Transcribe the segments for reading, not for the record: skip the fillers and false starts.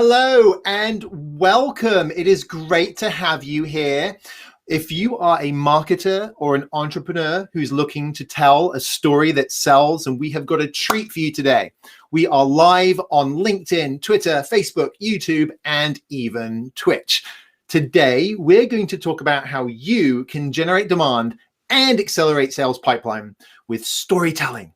Hello and welcome. It is great to have you here. If you are a marketer or an entrepreneur who's looking to tell a story that sells, and we have got a treat for you today. We are live on LinkedIn, Twitter, Facebook, YouTube, and even Twitch. Today, we're going to talk about how you can generate demand and accelerate sales pipeline with storytelling.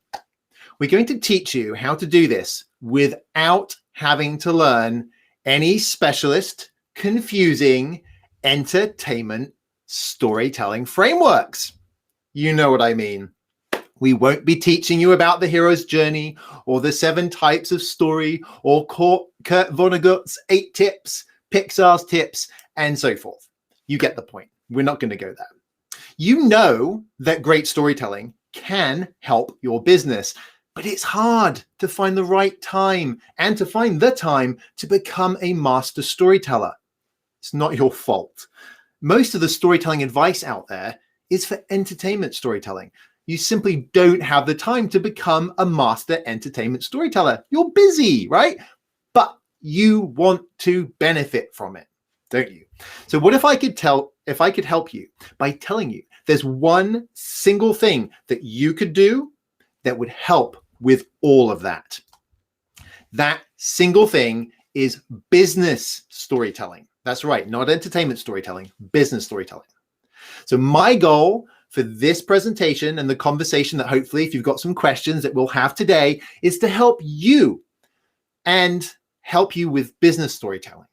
We're going to teach you how to do this without having to learn any specialist, confusing entertainment storytelling frameworks. You know what I mean. We won't be teaching you about the hero's journey or the 7 types of story or Kurt Vonnegut's 8 tips, Pixar's tips, and so forth. You get the point. We're not going to go there. You know that great storytelling can help your business, but it's hard to find the right time and to find the time to become a master storyteller. It's not your fault. Most of the storytelling advice out there is for entertainment storytelling. You simply don't have the time to become a master entertainment storyteller. You're busy, right? But you want to benefit from it, don't you? So what if I could help you by telling you there's one single thing that you could do that would help with all of that. That single thing is business storytelling. That's right, not entertainment storytelling, business storytelling. So my goal for this presentation and the conversation that hopefully, if you've got some questions that we'll have today, is to help you and help you with business storytelling.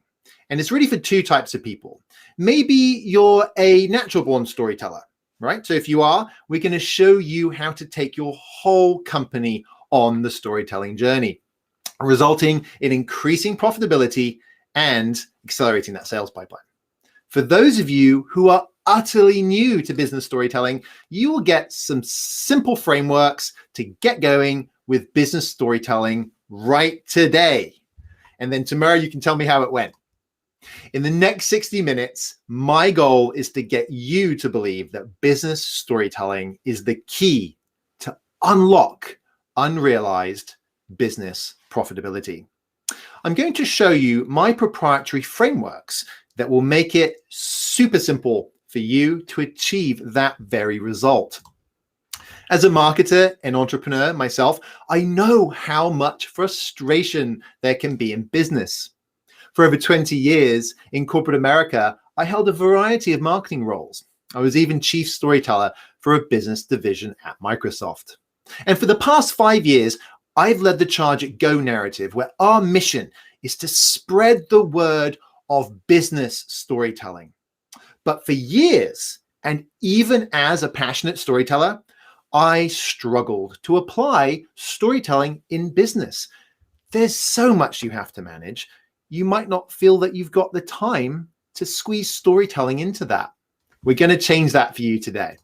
And it's really for 2 types of people. Maybe you're a natural born storyteller, right? So if you are, we're going to show you how to take your whole company on the storytelling journey, resulting in increasing profitability and accelerating that sales pipeline. For those of you who are utterly new to business storytelling, you will get some simple frameworks to get going with business storytelling right today. And then tomorrow you can tell me how it went. In the next 60 minutes, my goal is to get you to believe that business storytelling is the key to unlock unrealized business profitability. I'm going to show you my proprietary frameworks that will make it super simple for you to achieve that very result. As a marketer and entrepreneur myself, I know how much frustration there can be in business. For over 20 years in corporate America, I held a variety of marketing roles. I was even chief storyteller for a business division at Microsoft. And for the past 5 years, I've led the Charge at Go narrative, where our mission is to spread the word of business storytelling. But for years, and even as a passionate storyteller, I struggled to apply storytelling in business. There's so much you have to manage. You might not feel that you've got the time to squeeze storytelling into that. We're going to change that for you today.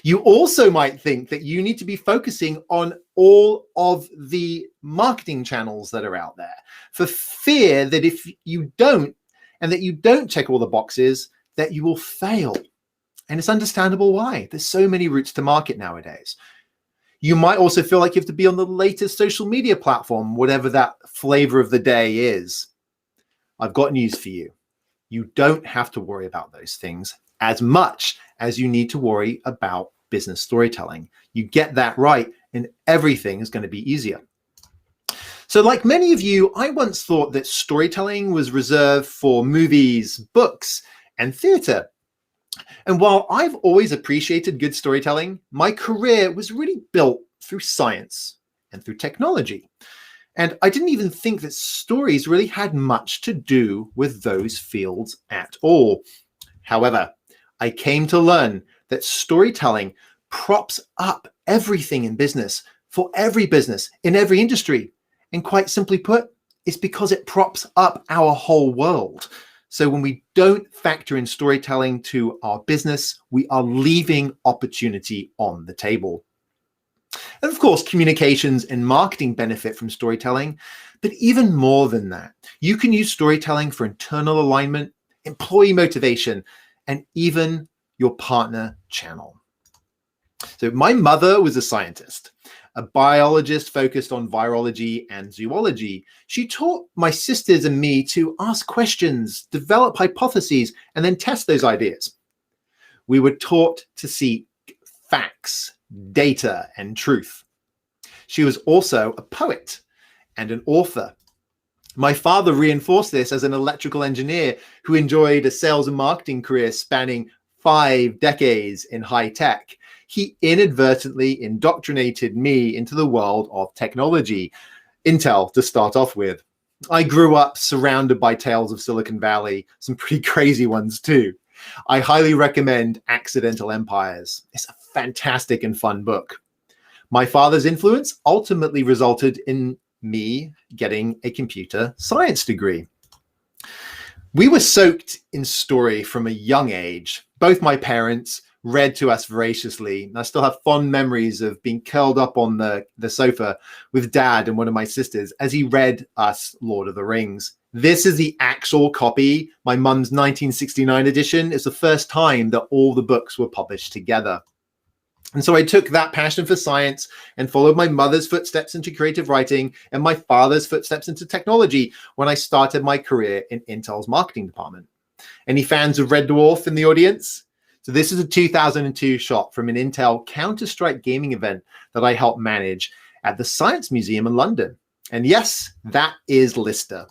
You also might think that you need to be focusing on all of the marketing channels that are out there for fear that if you don't, and that you don't check all the boxes, that you will fail. And it's understandable why. There's so many routes to market nowadays. You might also feel like you have to be on the latest social media platform, whatever that flavor of the day is. I've got news for you. You don't have to worry about those things as much as you need to worry about business storytelling. You get that right, and everything is going to be easier. So like many of you, I once thought that storytelling was reserved for movies, books, and theater. And while I've always appreciated good storytelling, my career was really built through science and through technology. And I didn't even think that stories really had much to do with those fields at all. However, I came to learn that storytelling props up everything in business, for every business, in every industry. And quite simply put, it's because it props up our whole world. So when we don't factor in storytelling to our business, we are leaving opportunity on the table. And of course, communications and marketing benefit from storytelling, but even more than that, you can use storytelling for internal alignment, employee motivation, and even your partner channel. So my mother was a scientist. a biologist focused on virology and zoology. She taught my sisters and me to ask questions, develop hypotheses, and then test those ideas. We were taught to seek facts, data, and truth. She was also a poet and an author. My father reinforced this as an electrical engineer who enjoyed a sales and marketing career spanning 5 decades in high tech. He inadvertently indoctrinated me into the world of technology, Intel to start off with. I grew up surrounded by tales of Silicon Valley, some pretty crazy ones too. I highly recommend Accidental Empires. It's a fantastic and fun book. My father's influence ultimately resulted in me getting a computer science degree. We were soaked in story from a young age. Both my parents read to us voraciously. I still have fond memories of being curled up on the sofa with Dad and one of my sisters as he read us Lord of the Rings. This is the actual copy. My mum's 1969 edition is the first time that all the books were published together. And so I took that passion for science and followed my mother's footsteps into creative writing and my father's footsteps into technology when I started my career in Intel's marketing department. Any fans of Red Dwarf in the audience? So this is a 2002 shot from an Intel Counter-Strike gaming event that I helped manage at the Science Museum in London. And yes, that is Lister.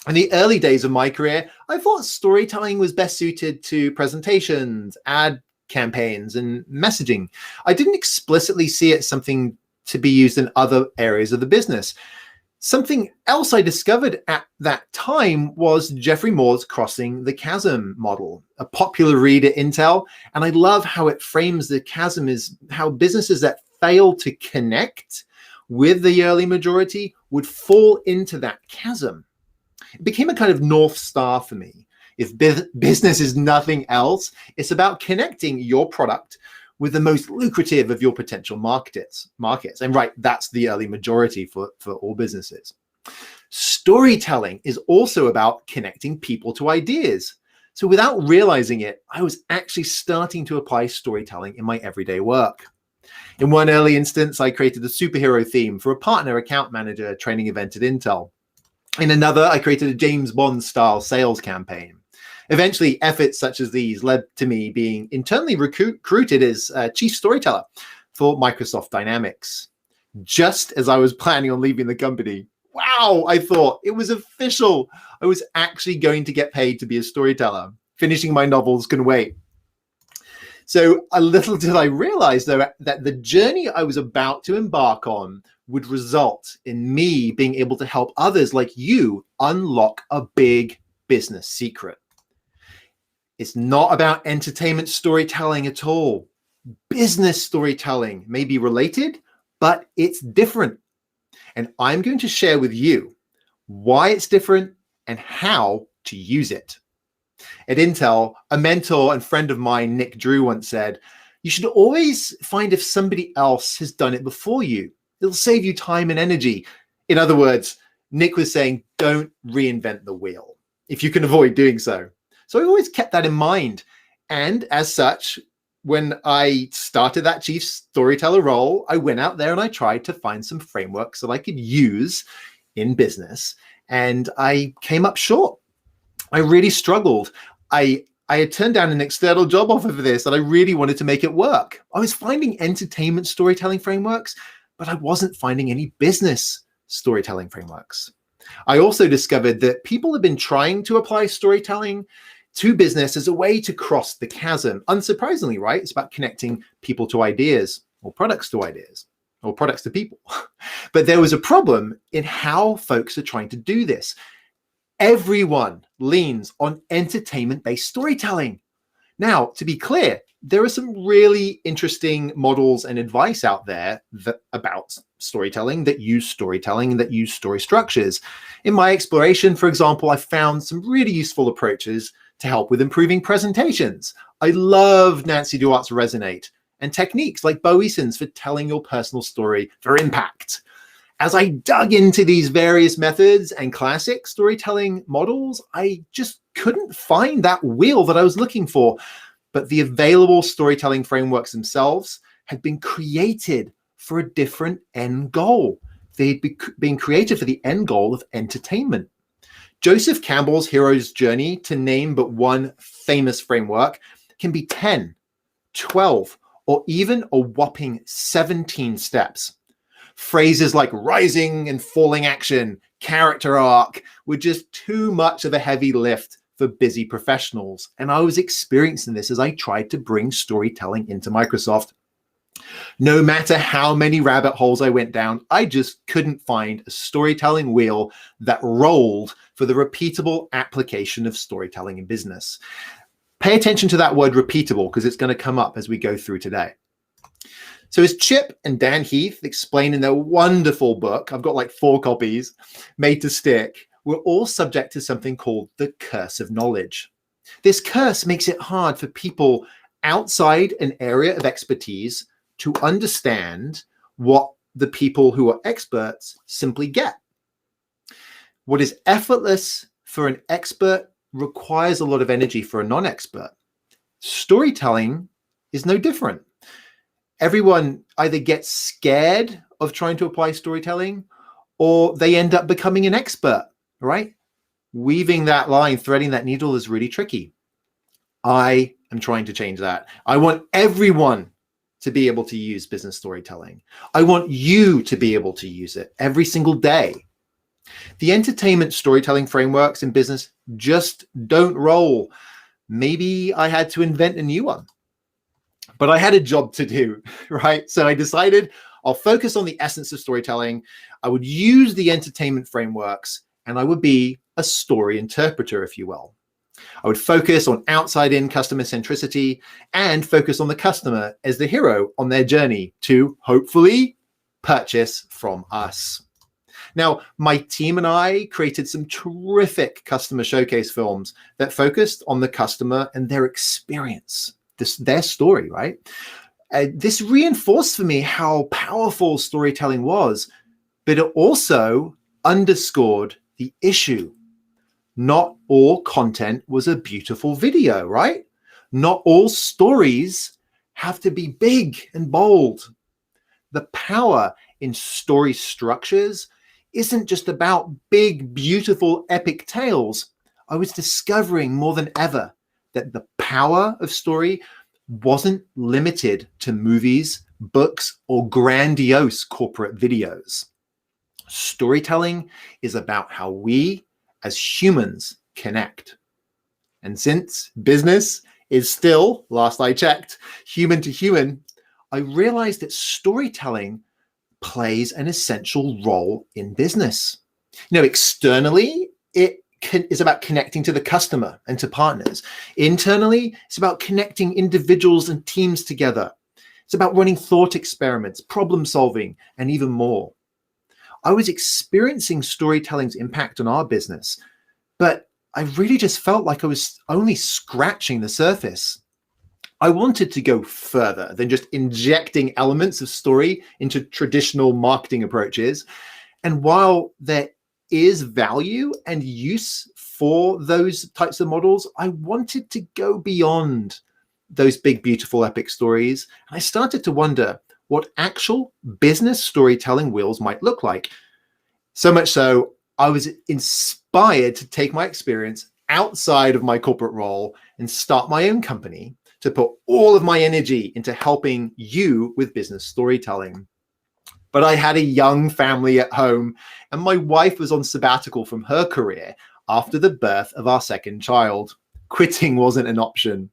In the early days of my career, I thought storytelling was best suited to presentations, ad campaigns, and messaging. I didn't explicitly see it something to be used in other areas of the business. Something else I discovered at that time was Jeffrey Moore's Crossing the Chasm model, a popular read at Intel. And I love how it frames the chasm as how businesses that fail to connect with the early majority would fall into that chasm. It became a kind of North Star for me. If business is nothing else, it's about connecting your product with the most lucrative of your potential markets. And right, that's the early majority for all businesses. Storytelling is also about connecting people to ideas. So without realizing it, I was actually starting to apply storytelling in my everyday work. In one early instance, I created a superhero theme for a partner account manager training event at Intel. In another, I created a James Bond style sales campaign. Eventually, efforts such as these led to me being internally recruited as chief storyteller for Microsoft Dynamics. Just as I was planning on leaving the company, wow, I thought it was official. I was actually going to get paid to be a storyteller. Finishing my novels can wait. So a little did I realize, though, that the journey I was about to embark on would result in me being able to help others like you unlock a big business secret. It's not about entertainment storytelling at all. Business storytelling may be related, but it's different. And I'm going to share with you why it's different and how to use it. At Intel, a mentor and friend of mine, Nick Drew, once said, "You should always find if somebody else has done it before you. It'll save you time and energy." In other words, Nick was saying, don't reinvent the wheel if you can avoid doing so. So I've always kept that in mind. And as such, when I started that chief storyteller role, I went out there and I tried to find some frameworks that I could use in business. And I came up short. I really struggled. I had turned down an external job offer for this, and I really wanted to make it work. I was finding entertainment storytelling frameworks, but I wasn't finding any business storytelling frameworks. I also discovered that people have been trying to apply storytelling to business as a way to cross the chasm. Unsurprisingly, right? It's about connecting people to ideas, or products to ideas, or products to people. But there was a problem in how folks are trying to do this. Everyone leans on entertainment-based storytelling. Now, to be clear, there are some really interesting models and advice out there about storytelling that use storytelling and that use story structures. In my exploration, for example, I found some really useful approaches to help with improving presentations. I love Nancy Duart's Resonate and techniques like Bo Eason's for telling your personal story for impact. As I dug into these various methods and classic storytelling models, I just couldn't find that wheel that I was looking for. But the available storytelling frameworks themselves had been created for a different end goal. They'd been created for the end goal of entertainment. Joseph Campbell's hero's journey, to name but one famous framework, can be 10, 12, or even a whopping 17 steps. Phrases like rising and falling action, character arc were just too much of a heavy lift for busy professionals. And I was experiencing this as I tried to bring storytelling into Microsoft. No matter how many rabbit holes I went down, I just couldn't find a storytelling wheel that rolled for the repeatable application of storytelling in business. Pay attention to that word repeatable, because it's going to come up as we go through today. So as Chip and Dan Heath explain in their wonderful book, I've got like 4 copies, Made to Stick, we're all subject to something called the curse of knowledge. This curse makes it hard for people outside an area of expertise to understand what the people who are experts simply get. What is effortless for an expert requires a lot of energy for a non-expert. Storytelling is no different. Everyone either gets scared of trying to apply storytelling, or they end up becoming an expert, right? Weaving that line, threading that needle is really tricky. I am trying to change that. I want everyone to be able to use business storytelling. I want you to be able to use it every single day. The entertainment storytelling frameworks in business just don't roll. Maybe I had to invent a new one. But I had a job to do, right? So I decided I'll focus on the essence of storytelling. I would use the entertainment frameworks, and I would be a story interpreter, if you will. I would focus on outside-in customer centricity and focus on the customer as the hero on their journey to hopefully purchase from us. Now, my team and I created some terrific customer showcase films that focused on the customer and their experience. Their story, right? This reinforced for me how powerful storytelling was, but it also underscored the issue. Not all content was a beautiful video, right? Not all stories have to be big and bold. The power in story structures isn't just about big, beautiful, epic tales. I was discovering more than ever that the power of story wasn't limited to movies, books, or grandiose corporate videos. Storytelling is about how we as humans connect. And since business is still, last I checked, human to human, I realized that storytelling plays an essential role in business. Externally, it is about connecting to the customer and to partners. Internally, it's about connecting individuals and teams together. It's about running thought experiments, problem solving, and even more. I was experiencing storytelling's impact on our business, but I really just felt like I was only scratching the surface. I wanted to go further than just injecting elements of story into traditional marketing approaches. And while there is value and use for those types of models, I wanted to go beyond those big, beautiful, epic stories. And I started to wonder what actual business storytelling wheels might look like. So much so, I was inspired to take my experience outside of my corporate role and start my own company to put all of my energy into helping you with business storytelling. But I had a young family at home, and my wife was on sabbatical from her career after the birth of our second child. Quitting wasn't an option.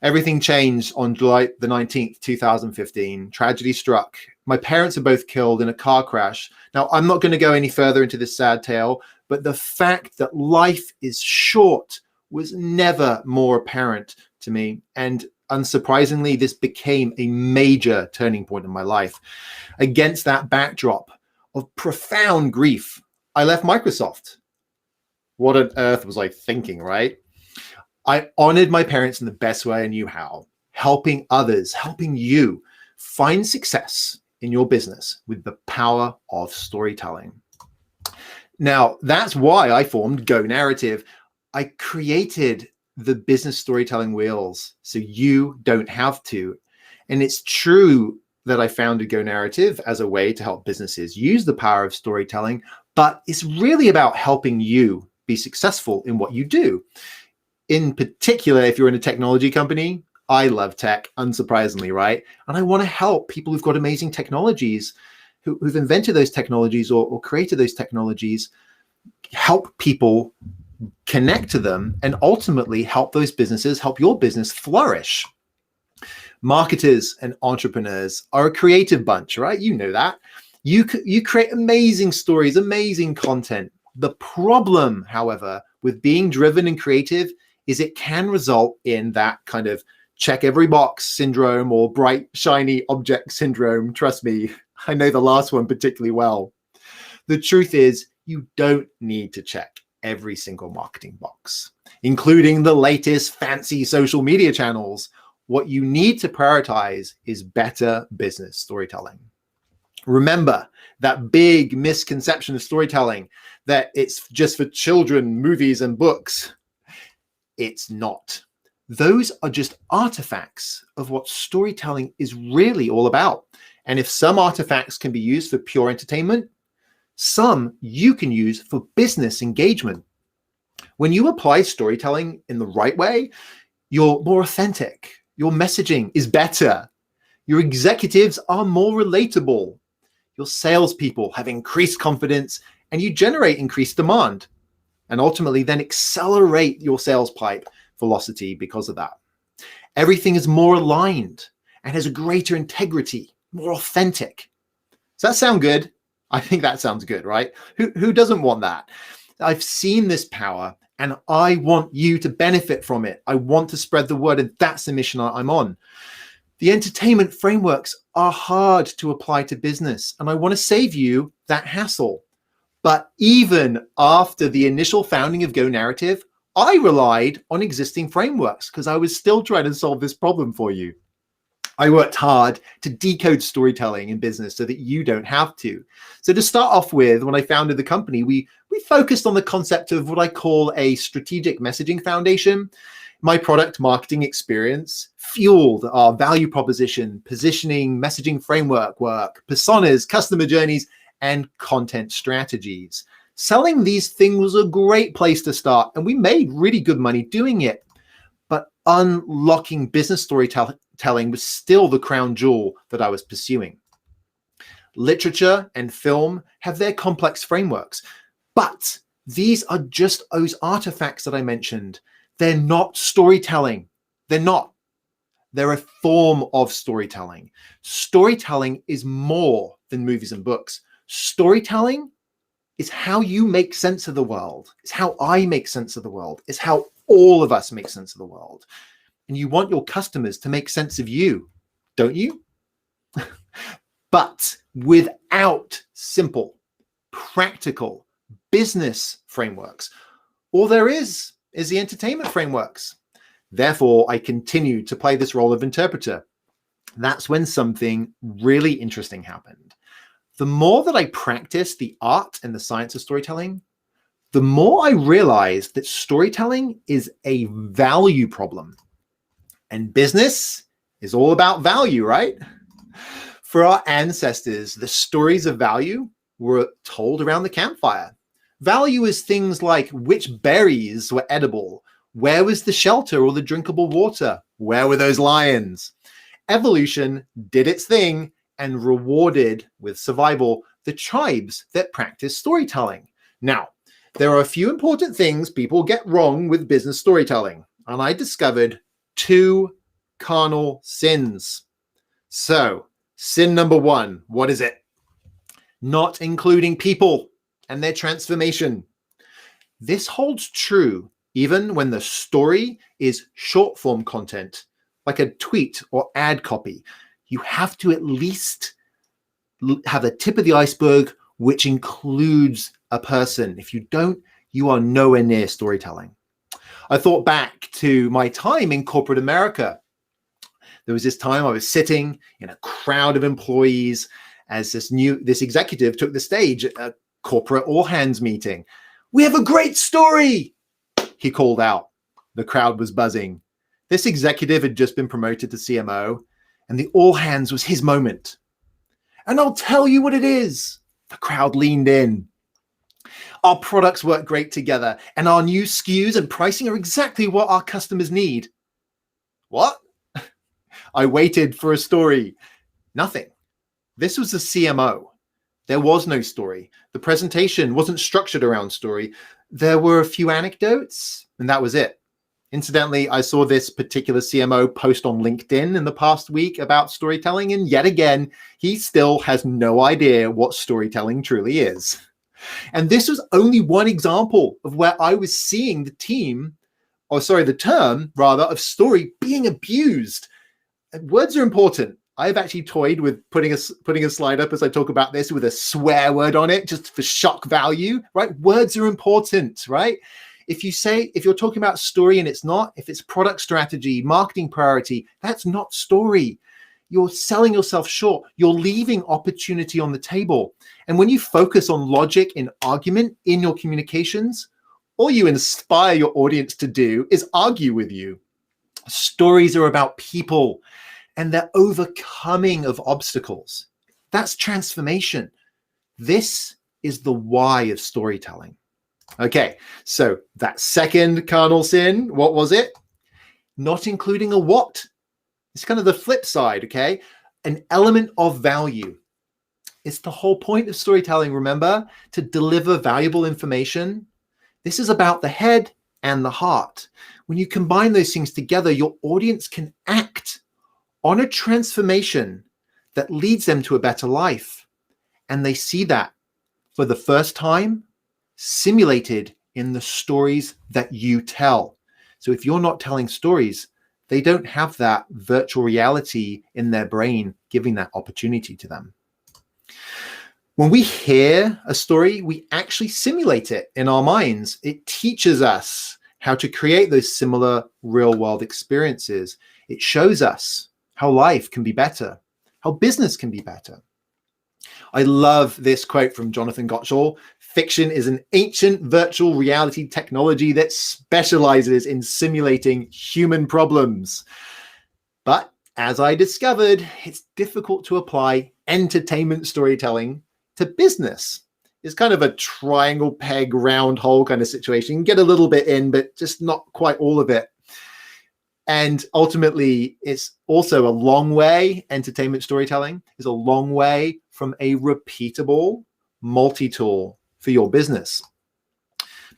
Everything changed on July the 19th, 2015. Tragedy struck. My parents were both killed in a car crash. Now, I'm not going to go any further into this sad tale, but the fact that life is short was never more apparent to me. And unsurprisingly, this became a major turning point in my life. Against that backdrop of profound grief, I left Microsoft. What on earth was I thinking, right? I honored my parents in the best way I knew how, helping others, helping you find success in your business with the power of storytelling. Now, that's why I formed Go Narrative. I created the business storytelling wheels so you don't have to. And it's true that I founded Go Narrative as a way to help businesses use the power of storytelling, but it's really about helping you be successful in what you do. In particular, if you're in a technology company, I love tech, unsurprisingly, right? And I want to help people who've got amazing technologies, who've invented those technologies or created those technologies, help people connect to them and ultimately help those businesses, help your business flourish. Marketers and entrepreneurs are a creative bunch, right? You know that. You create amazing stories, amazing content. The problem, however, with being driven and creative is it can result in that kind of check every box syndrome or bright, shiny object syndrome. Trust me, I know the last one particularly well. The truth is, you don't need to check every single marketing box, including the latest fancy social media channels. What you need to prioritize is better business storytelling. Remember that big misconception of storytelling that it's just for children, movies, and books. It's not. Those are just artifacts of what storytelling is really all about. And if some artifacts can be used for pure entertainment, some you can use for business engagement. When you apply storytelling in the right way, you're more authentic. Your messaging is better. Your executives are more relatable. Your salespeople have increased confidence and you generate increased demand and ultimately then accelerate your sales pipe velocity because of that. Everything is more aligned and has a greater integrity, more authentic. Does that sound good? I think that sounds good, right? Who doesn't want that? I've seen this power and I want you to benefit from it. I want to spread the word, and that's the mission I'm on. The entertainment frameworks are hard to apply to business, and I want to save you that hassle. But even after the initial founding of Go Narrative, I relied on existing frameworks because I was still trying to solve this problem for you. I worked hard to decode storytelling in business so that you don't have to. So to start off with, when I founded the company, we focused on the concept of what I call a strategic messaging foundation. My product marketing experience fueled our value proposition, positioning, messaging framework work, personas, customer journeys, and content strategies. Selling these things was a great place to start, and we made really good money doing it. But unlocking business storytelling was still the crown jewel that I was pursuing. Literature and film have their complex frameworks, but these are just those artifacts that I mentioned. They're not storytelling. They're not. They're a form of storytelling. Storytelling is more than movies and books. Storytelling is how you make sense of the world. It's how I make sense of the world. It's how all of us make sense of the world. And you want your customers to make sense of you, don't you? But without simple, practical business frameworks, all there is the entertainment frameworks. Therefore, I continued to play this role of interpreter. That's when something really interesting happened. The more that I practiced the art and the science of storytelling, the more I realized that storytelling is a value problem. And business is all about value, right? For our ancestors, the stories of value were told around the campfire. Value is things like which berries were edible, where was the shelter or the drinkable water, where were those lions? Evolution did its thing and rewarded with survival the tribes that practice storytelling. Now, there are a few important things people get wrong with business storytelling, and I discovered 2 carnal sins. So, sin number 1, what is it? Not including people and their transformation. This holds true even when the story is short form content, like a tweet or ad copy. You have to at least have the tip of the iceberg, which includes a person. If you don't, you are nowhere near storytelling. I thought back to my time in corporate America. There was this time I was sitting in a crowd of employees as this executive took the stage at a corporate all hands meeting. "We have a great story," he called out. The crowd was buzzing. This executive had just been promoted to CMO, and the all hands was his moment. And I'll tell you what it is. The crowd leaned in. Our products work great together, and our new SKUs and pricing are exactly what our customers need. What? I waited for a story. Nothing. This was the CMO. There was no story. The presentation wasn't structured around story. There were a few anecdotes, and that was it. Incidentally, I saw this particular CMO post on LinkedIn in the past week about storytelling, and yet again, he still has no idea what storytelling truly is. And this was only one example of where I was seeing the term of story being abused. Words are important. I've actually toyed with putting a slide up as I talk about this with a swear word on it, just for shock value, right? Words are important, right? If you're talking about story and it's not, if it's product strategy, marketing priority, that's not story. You're selling yourself short. You're leaving opportunity on the table. And when you focus on logic and argument in your communications, all you inspire your audience to do is argue with you. Stories are about people and their overcoming of obstacles. That's transformation. This is the why of storytelling. Okay, so that second cardinal sin, what was it? Not including a what. It's kind of the flip side, okay? An element of value. It's the whole point of storytelling, remember? To deliver valuable information. This is about the head and the heart. When you combine those things together, your audience can act on a transformation that leads them to a better life. And they see that for the first time, simulated in the stories that you tell. So if you're not telling stories, they don't have that virtual reality in their brain, giving that opportunity to them. When we hear a story, we actually simulate it in our minds. It teaches us how to create those similar real-world experiences. It shows us how life can be better, how business can be better. I love this quote from Jonathan Gottschall. Fiction is an ancient virtual reality technology that specializes in simulating human problems. But as I discovered, it's difficult to apply entertainment storytelling to business. It's kind of a triangle, peg, round hole kind of situation. You can get a little bit in, but just not quite all of it. And ultimately, it's also a long way, entertainment storytelling is a long way from a repeatable multi-tool for your business.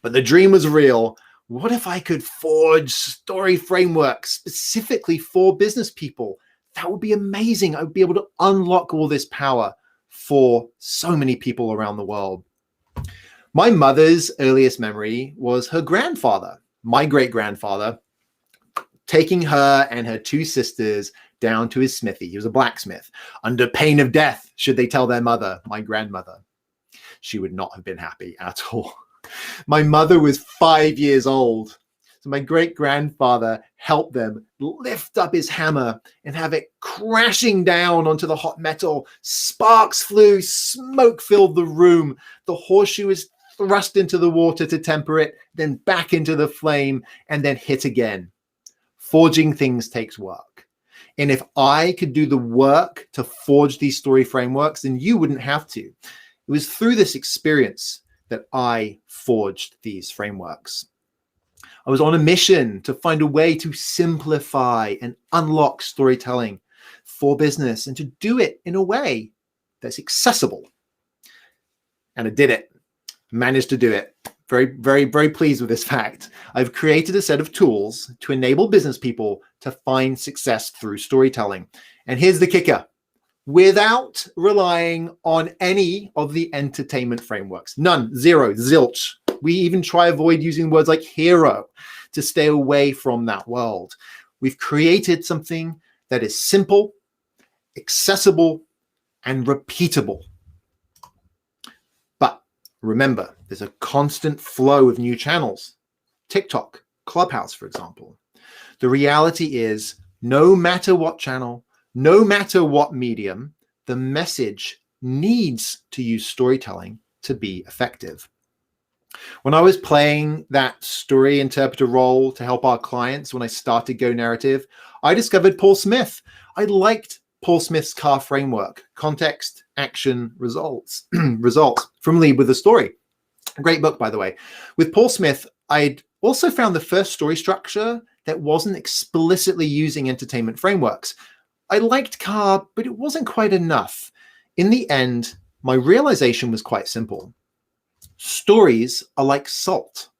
But the dream was real. What if I could forge story frameworks specifically for business people? That would be amazing. I would be able to unlock all this power for so many people around the world. My mother's earliest memory was her grandfather, my great-grandfather, taking her and her two sisters down to his smithy. He was a blacksmith, under pain of death should they tell their mother, my grandmother. She would not have been happy at all. My mother was 5 years old. So my great-grandfather helped them lift up his hammer and have it crashing down onto the hot metal. Sparks flew, smoke filled the room. The horseshoe was thrust into the water to temper it, then back into the flame, and then hit again. Forging things takes work. And if I could do the work to forge these story frameworks, then you wouldn't have to. It was through this experience that I forged these frameworks. I was on a mission to find a way to simplify and unlock storytelling for business and to do it in a way that's accessible. And I did it, managed to do it. Very, very, very pleased with this fact. I've created a set of tools to enable business people to find success through storytelling. And here's the kicker. Without relying on any of the entertainment frameworks. None, zero, zilch. We even try avoid using words like hero to stay away from that world. We've created something that is simple, accessible, and repeatable. But remember, there's a constant flow of new channels. TikTok, Clubhouse, for example. The reality is, no matter what channel, no matter what medium, the message needs to use storytelling to be effective. When I was playing that story interpreter role to help our clients when I started Go Narrative, I discovered Paul Smith. I liked Paul Smith's CAR framework: context, action results. Results from Lead with a Story. A great book, by the way. With Paul Smith, I'd also found the first story structure that wasn't explicitly using entertainment frameworks. I liked Carr, but it wasn't quite enough. In the end, my realization was quite simple. Stories are like salt.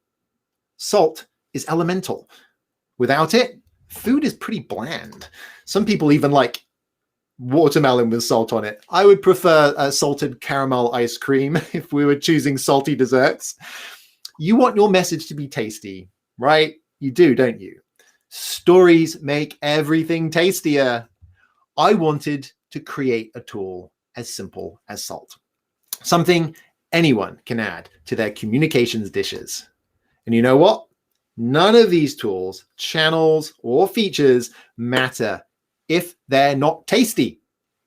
Salt is elemental. Without it, food is pretty bland. Some people even like watermelon with salt on it. I would prefer a salted caramel ice cream if we were choosing salty desserts. You want your message to be tasty, right? You do, don't you? Stories make everything tastier. I wanted to create a tool as simple as salt. Something anyone can add to their communications dishes. And you know what? None of these tools, channels, or features matter if they're not tasty,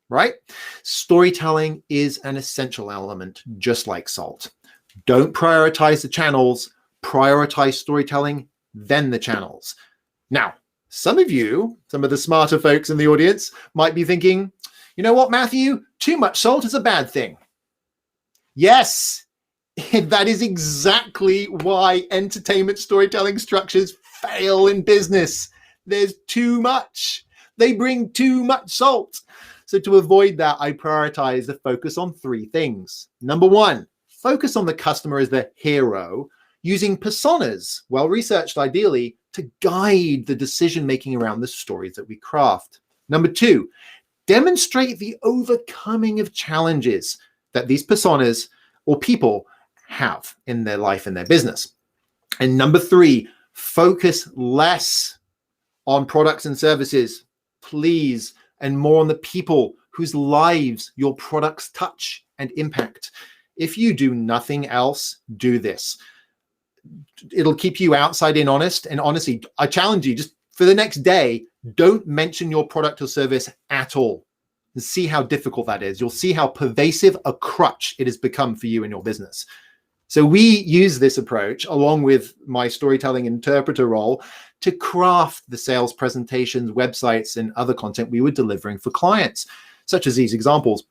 right? Storytelling is an essential element, just like salt. Don't prioritize the channels, prioritize storytelling, then the channels. Now, some of the smarter folks in the audience might be thinking, you know what, Matthew? Too much salt is a bad thing. Yes, that is exactly why entertainment storytelling structures fail in business. There's too much. They bring too much salt. So to avoid that, I prioritize the focus on three things. Number one, focus on the customer as the hero, using personas, well-researched ideally, to guide the decision-making around the stories that we craft. Number two, demonstrate the overcoming of challenges that these personas or people have in their life and their business. And number three, focus less on products and services, please, and more on the people whose lives your products touch and impact. If you do nothing else, do this. It'll keep you outside in honest. And honestly, I challenge you, just for the next day, don't mention your product or service at all. And see how difficult that is. You'll see how pervasive a crutch it has become for you in your business. So we use this approach along with my storytelling interpreter role to craft the sales presentations, websites, and other content we were delivering for clients, such as these examples.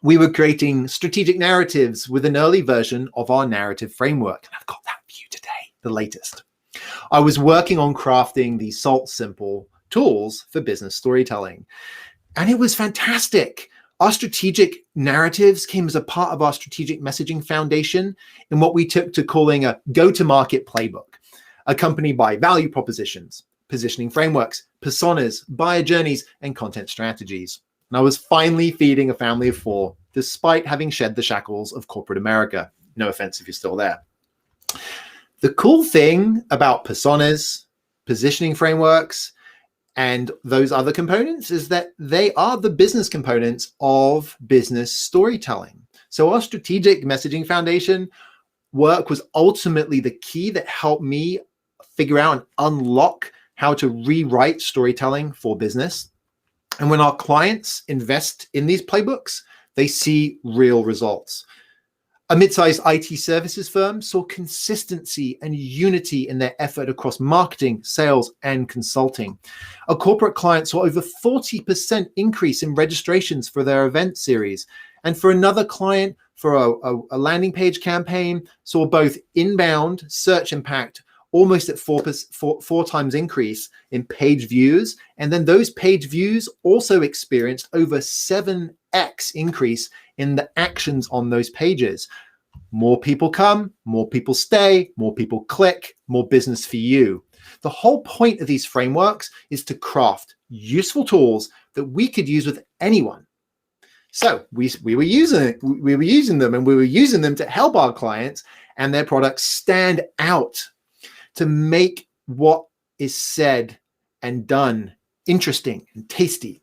We were creating strategic narratives with an early version of our narrative framework. And I've got that for you today, the latest. I was working on crafting these salt simple tools for business storytelling. And it was fantastic. Our strategic narratives came as a part of our strategic messaging foundation in what we took to calling a go-to-market playbook, accompanied by value propositions, positioning frameworks, personas, buyer journeys, and content strategies. And I was finally feeding a family of four, despite having shed the shackles of corporate America. No offense if you're still there. The cool thing about personas, positioning frameworks, and those other components is that they are the business components of business storytelling. So our strategic messaging foundation work was ultimately the key that helped me figure out and unlock how to rewrite storytelling for business. And when our clients invest in these playbooks, they see real results. A mid-sized IT services firm saw consistency and unity in their effort across marketing, sales, and consulting. A corporate client saw over 40% increase in registrations for their event series. And for another client, for a landing page campaign, saw both inbound search impact almost at four times increase in page views. And then those page views also experienced over 7x increase in the actions on those pages. More people come, more people stay, more people click, more business for you. The whole point of these frameworks is to craft useful tools that we could use with anyone. So we were using them, and we were using them to help our clients and their products stand out, to make what is said and done interesting and tasty.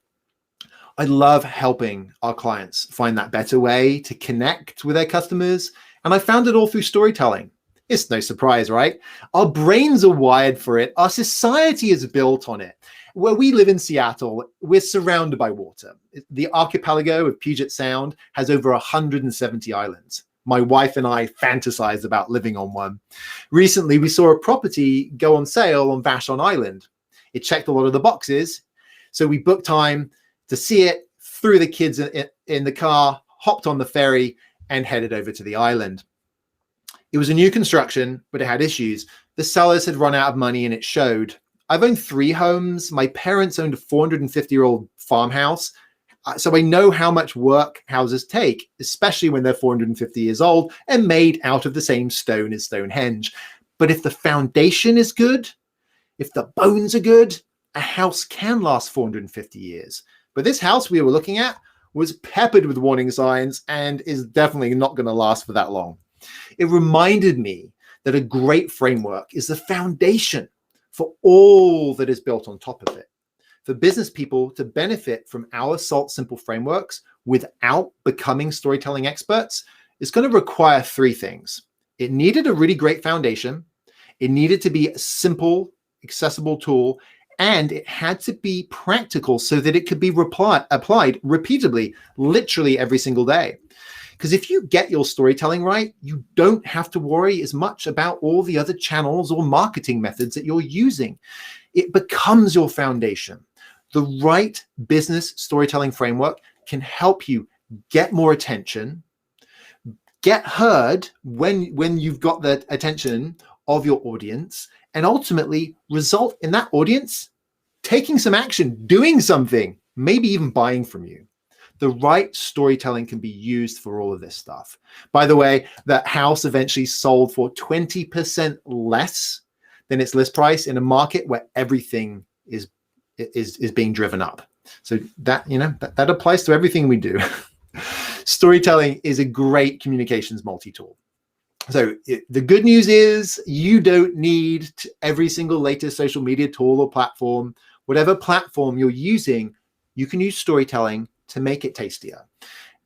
I love helping our clients find that better way to connect with their customers. And I found it all through storytelling. It's no surprise, right? Our brains are wired for it. Our society is built on it. Where we live in Seattle, we're surrounded by water. The archipelago of Puget Sound has over 170 islands. My wife and I fantasize about living on one. Recently, we saw a property go on sale on Vashon Island. It checked a lot of the boxes. So we booked time to see it, threw the kids in the car, hopped on the ferry and headed over to the island. It was a new construction, but it had issues. The sellers had run out of money and it showed. I've owned 3 homes. My parents owned a 450-year-old farmhouse. So I know how much work houses take, especially when they're 450 years old and made out of the same stone as Stonehenge. But if the foundation is good, if the bones are good, a house can last 450 years. But this house we were looking at was peppered with warning signs and is definitely not going to last for that long. It reminded me that a great framework is the foundation for all that is built on top of it. For business people to benefit from our Salt Simple frameworks without becoming storytelling experts, it's going to require 3 things. It needed a really great foundation. It needed to be a simple, accessible tool, and it had to be practical so that it could be applied repeatedly, literally every single day. Because if you get your storytelling right, you don't have to worry as much about all the other channels or marketing methods that you're using. It becomes your foundation. The right business storytelling framework can help you get more attention, get heard when you've got the attention of your audience, and ultimately result in that audience taking some action, doing something, maybe even buying from you. The right storytelling can be used for all of this stuff. By the way, that house eventually sold for 20% less than its list price in a market where everything is being driven up. So that, that applies to everything we do. Storytelling is a great communications multi-tool. So the good news is you don't need every single latest social media tool or platform. Whatever platform you're using, you can use storytelling to make it tastier.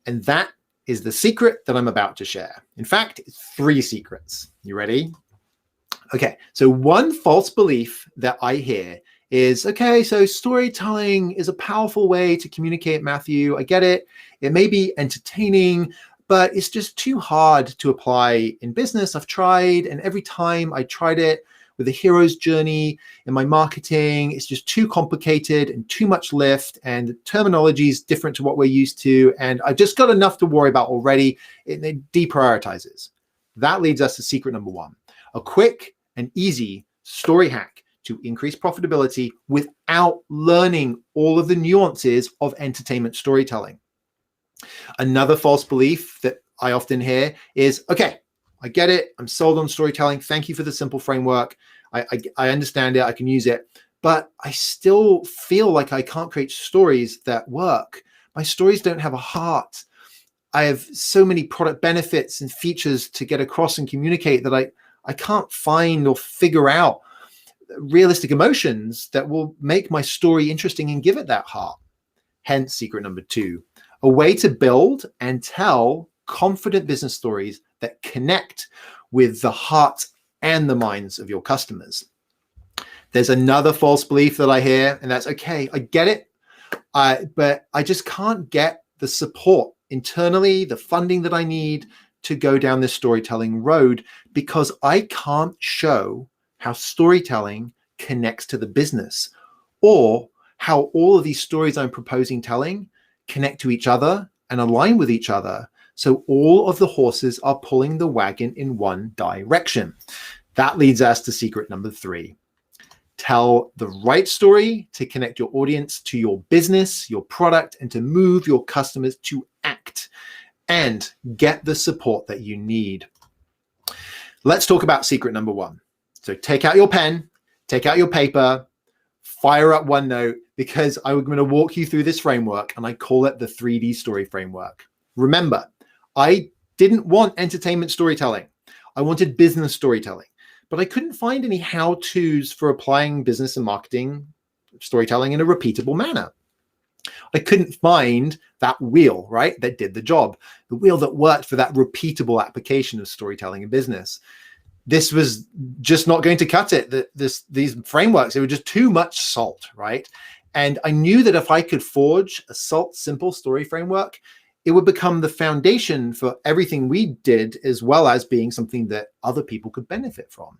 And that is the secret that I'm about to share. In fact, it's 3 secrets. You ready? Okay, so one false belief that I hear is, okay, so storytelling is a powerful way to communicate, Matthew. I get it. It may be entertaining, but it's just too hard to apply in business. I've tried, and every time I tried it with the hero's journey in my marketing, it's just too complicated and too much lift, and the terminology is different to what we're used to, and I've just got enough to worry about already. It deprioritizes. That leads us to secret number 1, a quick and easy story hack to increase profitability without learning all of the nuances of entertainment storytelling. Another false belief that I often hear is, okay, I get it. I'm sold on storytelling. Thank you for the simple framework. I understand it. I can use it, but I still feel like I can't create stories that work. My stories don't have a heart. I have so many product benefits and features to get across and communicate that I can't find or figure out realistic emotions that will make my story interesting and give it that heart. Hence, secret number 2, a way to build and tell confident business stories that connect with the heart and the minds of your customers. There's another false belief that I hear, and that's, okay, I get it, but I just can't get the support internally, the funding that I need to go down this storytelling road, because I can't show how storytelling connects to the business, or how all of these stories I'm proposing telling connect to each other and align with each other. So all of the horses are pulling the wagon in one direction. That leads us to secret number 3. Tell the right story to connect your audience to your business, your product, and to move your customers to act and get the support that you need. Let's talk about secret number 1. So take out your pen, take out your paper, fire up OneNote, because I'm going to walk you through this framework, and I call it the 3D story framework. Remember, I didn't want entertainment storytelling. I wanted business storytelling, but I couldn't find any how-tos for applying business and marketing storytelling in a repeatable manner. I couldn't find that wheel, right, that did the job, the wheel that worked for that repeatable application of storytelling in business. This was just not going to cut it. These frameworks, they were just too much salt, right? And I knew that if I could forge a salt simple story framework, it would become the foundation for everything we did, as well as being something that other people could benefit from.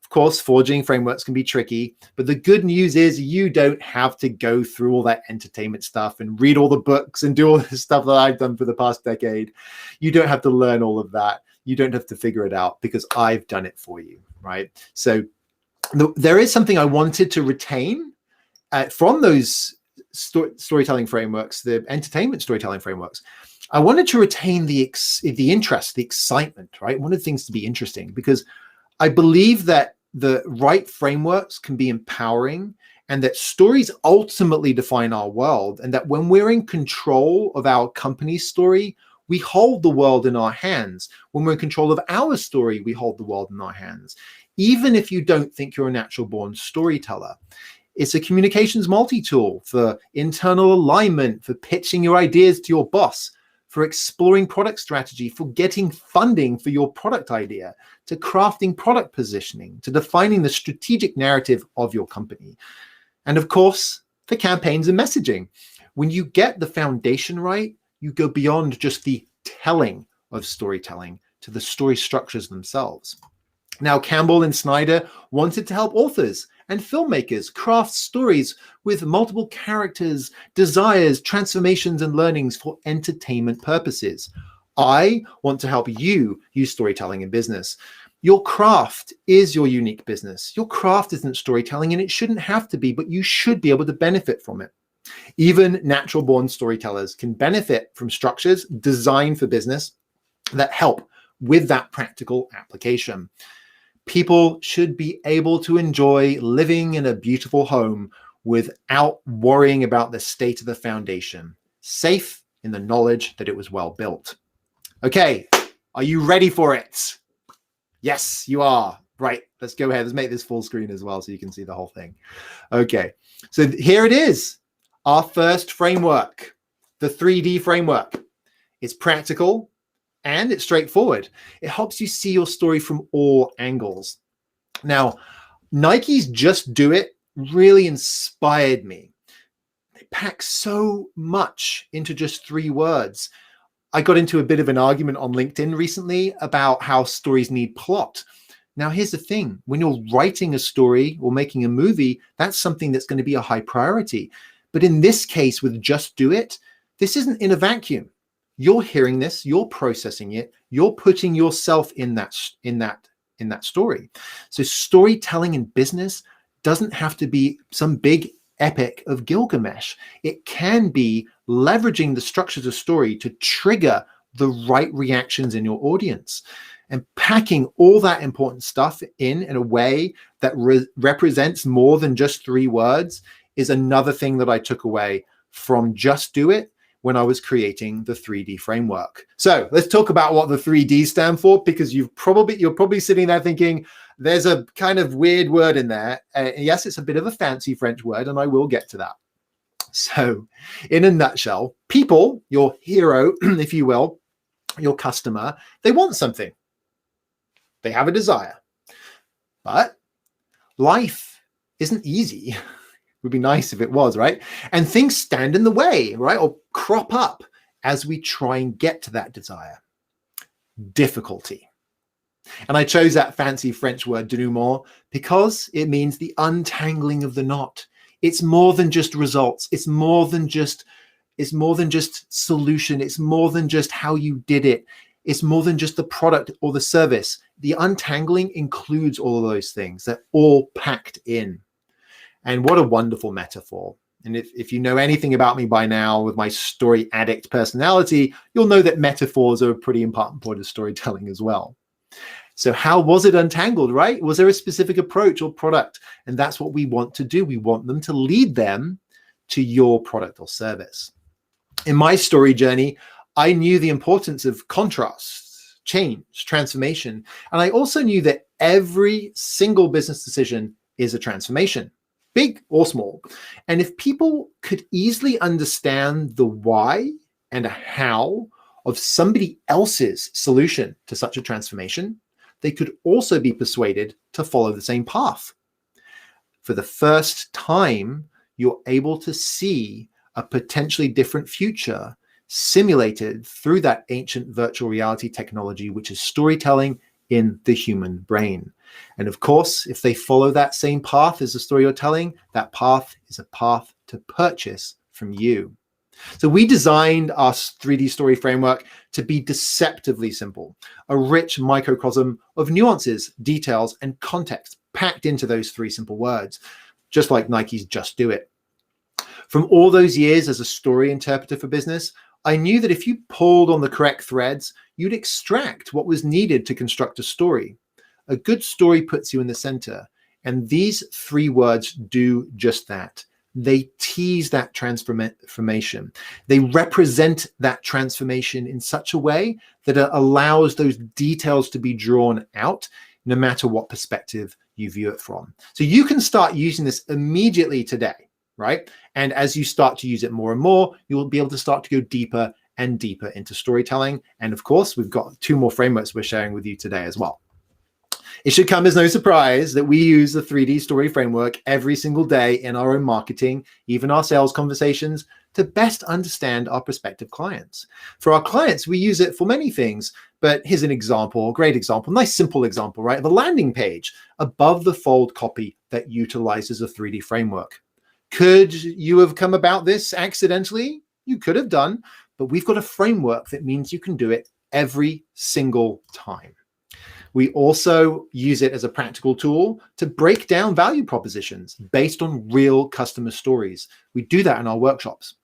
Of course, forging frameworks can be tricky, but the good news is you don't have to go through all that entertainment stuff and read all the books and do all the stuff that I've done for the past decade. You don't have to learn all of that. You don't have to figure it out because I've done it for you, right? So there is something I wanted to retain from those storytelling frameworks, the entertainment storytelling frameworks. I wanted to retain the interest, the excitement, right? I wanted things to be interesting because I believe that the right frameworks can be empowering and that stories ultimately define our world, and that when we're in control of our company's story, we hold the world in our hands. When we're in control of our story, we hold the world in our hands. Even if you don't think you're a natural born storyteller, it's a communications multi-tool for internal alignment, for pitching your ideas to your boss, for exploring product strategy, for getting funding for your product idea, to crafting product positioning, to defining the strategic narrative of your company. And of course, for campaigns and messaging. When you get the foundation right, you go beyond just the telling of storytelling to the story structures themselves. Now, Campbell and Snyder wanted to help authors and filmmakers craft stories with multiple characters, desires, transformations, and learnings for entertainment purposes. I want to help you use storytelling in business. Your craft is your unique business. Your craft isn't storytelling, and it shouldn't have to be, but you should be able to benefit from it. Even natural born storytellers can benefit from structures designed for business that help with that practical application. People should be able to enjoy living in a beautiful home without worrying about the state of the foundation, safe in the knowledge that it was well built. Okay, are you ready for it? Yes, you are. Right, let's go ahead. Let's make this full screen as well so you can see the whole thing. Okay, so here it is, our first framework, the 3D framework. It's practical and it's straightforward. It helps you see your story from all angles. Now, Nike's Just Do It really inspired me. They pack so much into just 3 words. I got into a bit of an argument on LinkedIn recently about how stories need plot. Now, here's the thing. When you're writing a story or making a movie, that's something that's going to be a high priority. But in this case, with Just Do It, this isn't in a vacuum. You're hearing this, you're processing it, you're putting yourself in that story. So storytelling in business doesn't have to be some big epic of Gilgamesh. It can be leveraging the structures of story to trigger the right reactions in your audience, and packing all that important stuff in a way that represents more than just 3 words is another thing that I took away from Just Do It when I was creating the 3D framework. So let's talk about what the 3D stand for, because you're probably sitting there thinking, there's a kind of weird word in there. Yes, it's a bit of a fancy French word, and I will get to that. So in a nutshell, people, your hero, if you will, your customer, they want something. They have a desire. But life isn't easy. Would be nice if it was, right? And things stand in the way, right? Or crop up as we try and get to that desire. Difficulty. And I chose that fancy French word denouement because it means the untangling of the knot. It's more than just results. It's more than just solution. It's more than just how you did it. It's more than just the product or the service. The untangling includes all of those things. They're all packed in. And what a wonderful metaphor. And if you know anything about me by now with my story addict personality, you'll know that metaphors are a pretty important part of storytelling as well. So how was it untangled, right? Was there a specific approach or product? And that's what we want to do. We want them to lead them to your product or service. In my story journey, I knew the importance of contrast, change, transformation. And I also knew that every single business decision is a transformation, big or small. And if people could easily understand the why and a how of somebody else's solution to such a transformation, they could also be persuaded to follow the same path. For the first time, you're able to see a potentially different future simulated through that ancient virtual reality technology, which is storytelling in the human brain. And of course, if they follow that same path as the story you're telling, that path is a path to purchase from you. So we designed our 3D story framework to be deceptively simple, a rich microcosm of nuances, details, and context packed into those 3 simple words, just like Nike's Just Do It. From all those years as a story interpreter for business, I knew that if you pulled on the correct threads, you'd extract what was needed to construct a story. A good story puts you in the center, and these 3 words do just that. They tease that transformation. They represent that transformation in such a way that it allows those details to be drawn out, no matter what perspective you view it from. So you can start using this immediately today, right? And as you start to use it more and more, you will be able to start to go deeper and deeper into storytelling. And of course, we've got 2 more frameworks we're sharing with you today as well. It should come as no surprise that we use the 3D story framework every single day in our own marketing, even our sales conversations, to best understand our prospective clients. For our clients, we use it for many things, but here's an example, a great example, nice simple example, right? Of a landing page above the fold copy that utilizes a 3D framework. Could you have come about this accidentally? You could have done, but we've got a framework that means you can do it every single time. We also use it as a practical tool to break down value propositions based on real customer stories. We do that in our workshops.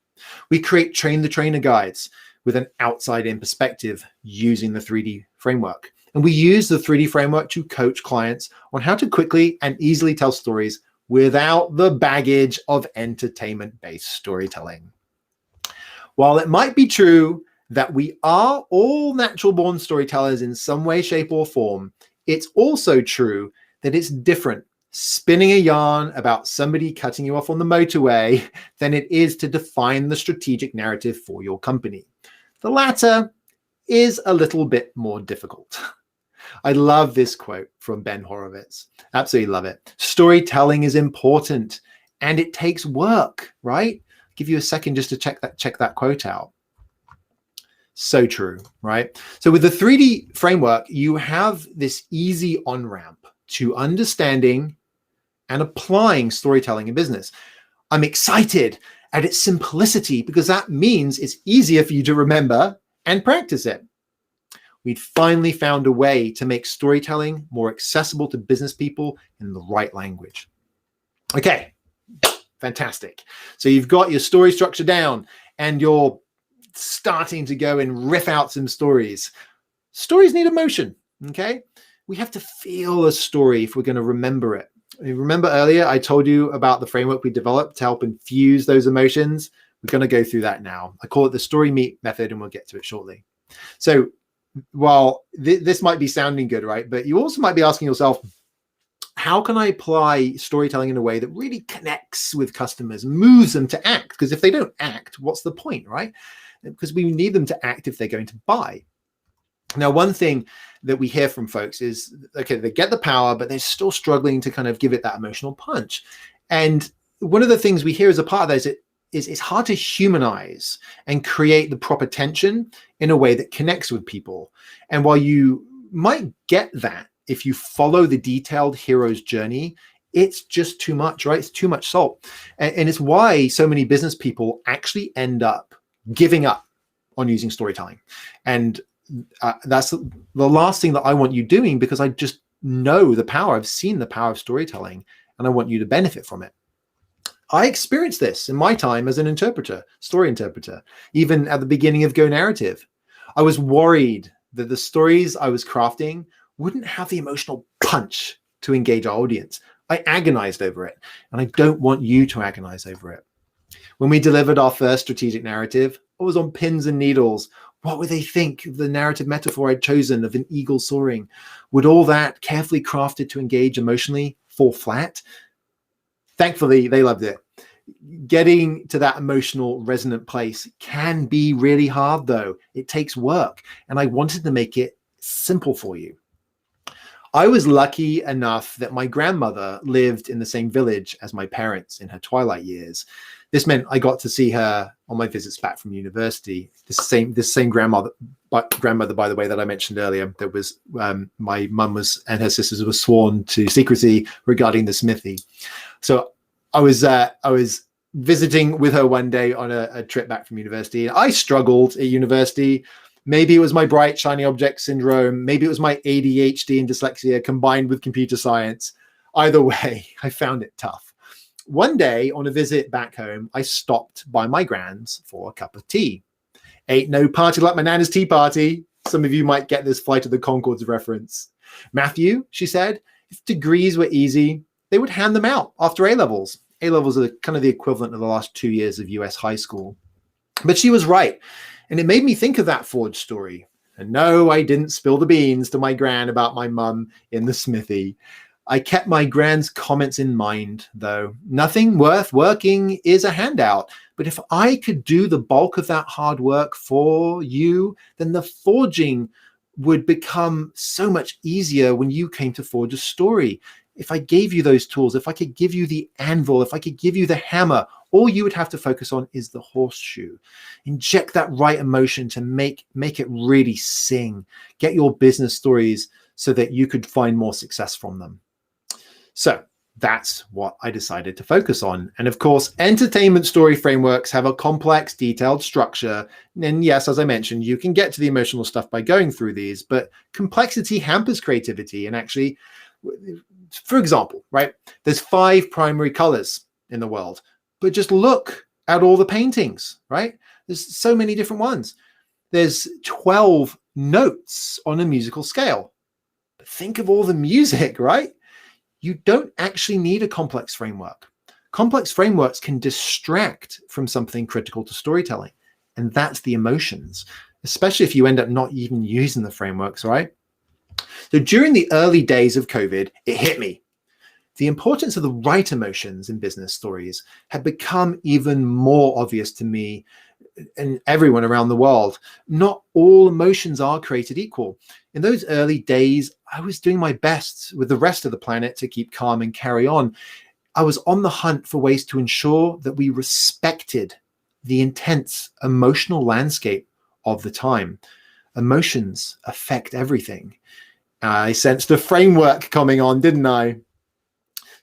We create train the trainer guides with an outside-in perspective using the 3D framework. And we use the 3D framework to coach clients on how to quickly and easily tell stories without the baggage of entertainment-based storytelling. While it might be true that we are all natural-born storytellers in some way, shape, or form, it's also true that it's different spinning a yarn about somebody cutting you off on the motorway than it is to define the strategic narrative for your company. The latter is a little bit more difficult. I love this quote from Ben Horowitz. Absolutely love it. Storytelling is important and it takes work, right? I'll give you a second just to check that quote out. So true, right? So with the 3D framework, you have this easy on-ramp to understanding and applying storytelling in business. I'm excited at its simplicity because that means it's easier for you to remember and practice it. We'd finally found a way to make storytelling more accessible to business people in the right language. Okay, fantastic. So you've got your story structure down and you're starting to go and riff out some stories. Stories need emotion, okay? We have to feel a story if we're going to remember it. Remember earlier, I told you about the framework we developed to help infuse those emotions. We're going to go through that now. I call it the Storymeet Method, and we'll get to it shortly. So while this might be sounding good, right? But you also might be asking yourself, how can I apply storytelling in a way that really connects with customers, moves them to act? Because if they don't act, what's the point, right? Because we need them to act if they're going to buy. Now, one thing that we hear from folks is, okay, they get the power, but they're still struggling to kind of give it that emotional punch. And one of the things we hear as a part of that is it's hard to humanize and create the proper tension in a way that connects with people. And while you might get that if you follow the detailed hero's journey, it's just too much, right? It's too much salt. And it's why so many business people actually end up giving up on using storytelling. And that's the last thing that I want you doing, because I just know the power. I've seen the power of storytelling and I want you to benefit from it. I experienced this in my time as an interpreter, story interpreter, even at the beginning of Go Narrative. I was worried that the stories I was crafting wouldn't have the emotional punch to engage our audience. I agonized over it, and I don't want you to agonize over it. When we delivered our first strategic narrative, I was on pins and needles. What would they think of the narrative metaphor I'd chosen of an eagle soaring? Would all that carefully crafted to engage emotionally fall flat? Thankfully, they loved it. Getting to that emotional resonant place can be really hard, though. It takes work, and I wanted to make it simple for you. I was lucky enough that my grandmother lived in the same village as my parents in her twilight years. This meant I got to see her on my visits back from university. This same grandmother, by the way, that I mentioned earlier, that was my mum was and her sisters were sworn to secrecy regarding the smithy. So I was visiting with her one day on a trip back from university. I struggled at university. Maybe it was my bright, shiny object syndrome. Maybe it was my ADHD and dyslexia combined with computer science. Either way, I found it tough. One day on a visit back home, I stopped by my grand's for a cup of tea. Ain't no party like my nana's tea party. Some of you might get this Flight of the Conchords reference. Matthew, she said, if degrees were easy, they would hand them out after A-levels. A-levels are kind of the equivalent of the last 2 years of US high school. But she was right. And it made me think of that forged story. And no, I didn't spill the beans to my gran about my mum in the smithy. I kept my gran's comments in mind, though. Nothing worth working is a handout. But if I could do the bulk of that hard work for you, then the forging would become so much easier when you came to forge a story. If I gave you those tools, if I could give you the anvil, if I could give you the hammer, all you would have to focus on is the horseshoe. Inject that right emotion to make it really sing. Get your business stories so that you could find more success from them. So that's what I decided to focus on. And of course, entertainment story frameworks have a complex, detailed structure. And yes, as I mentioned, you can get to the emotional stuff by going through these, but complexity hampers creativity. And actually, for example, right, there's 5 primary colors in the world, but just look at all the paintings, right? There's so many different ones. There's 12 notes on a musical scale. But think of all the music, right? You don't actually need a complex framework. Complex frameworks can distract from something critical to storytelling, and that's the emotions, especially if you end up not even using the frameworks, right? So during the early days of COVID, it hit me. The importance of the right emotions in business stories had become even more obvious to me and everyone around the world. Not all emotions are created equal. In those early days, I was doing my best with the rest of the planet to keep calm and carry on. I was on the hunt for ways to ensure that we respected the intense emotional landscape of the time. Emotions affect everything. I sensed a framework coming on, didn't I?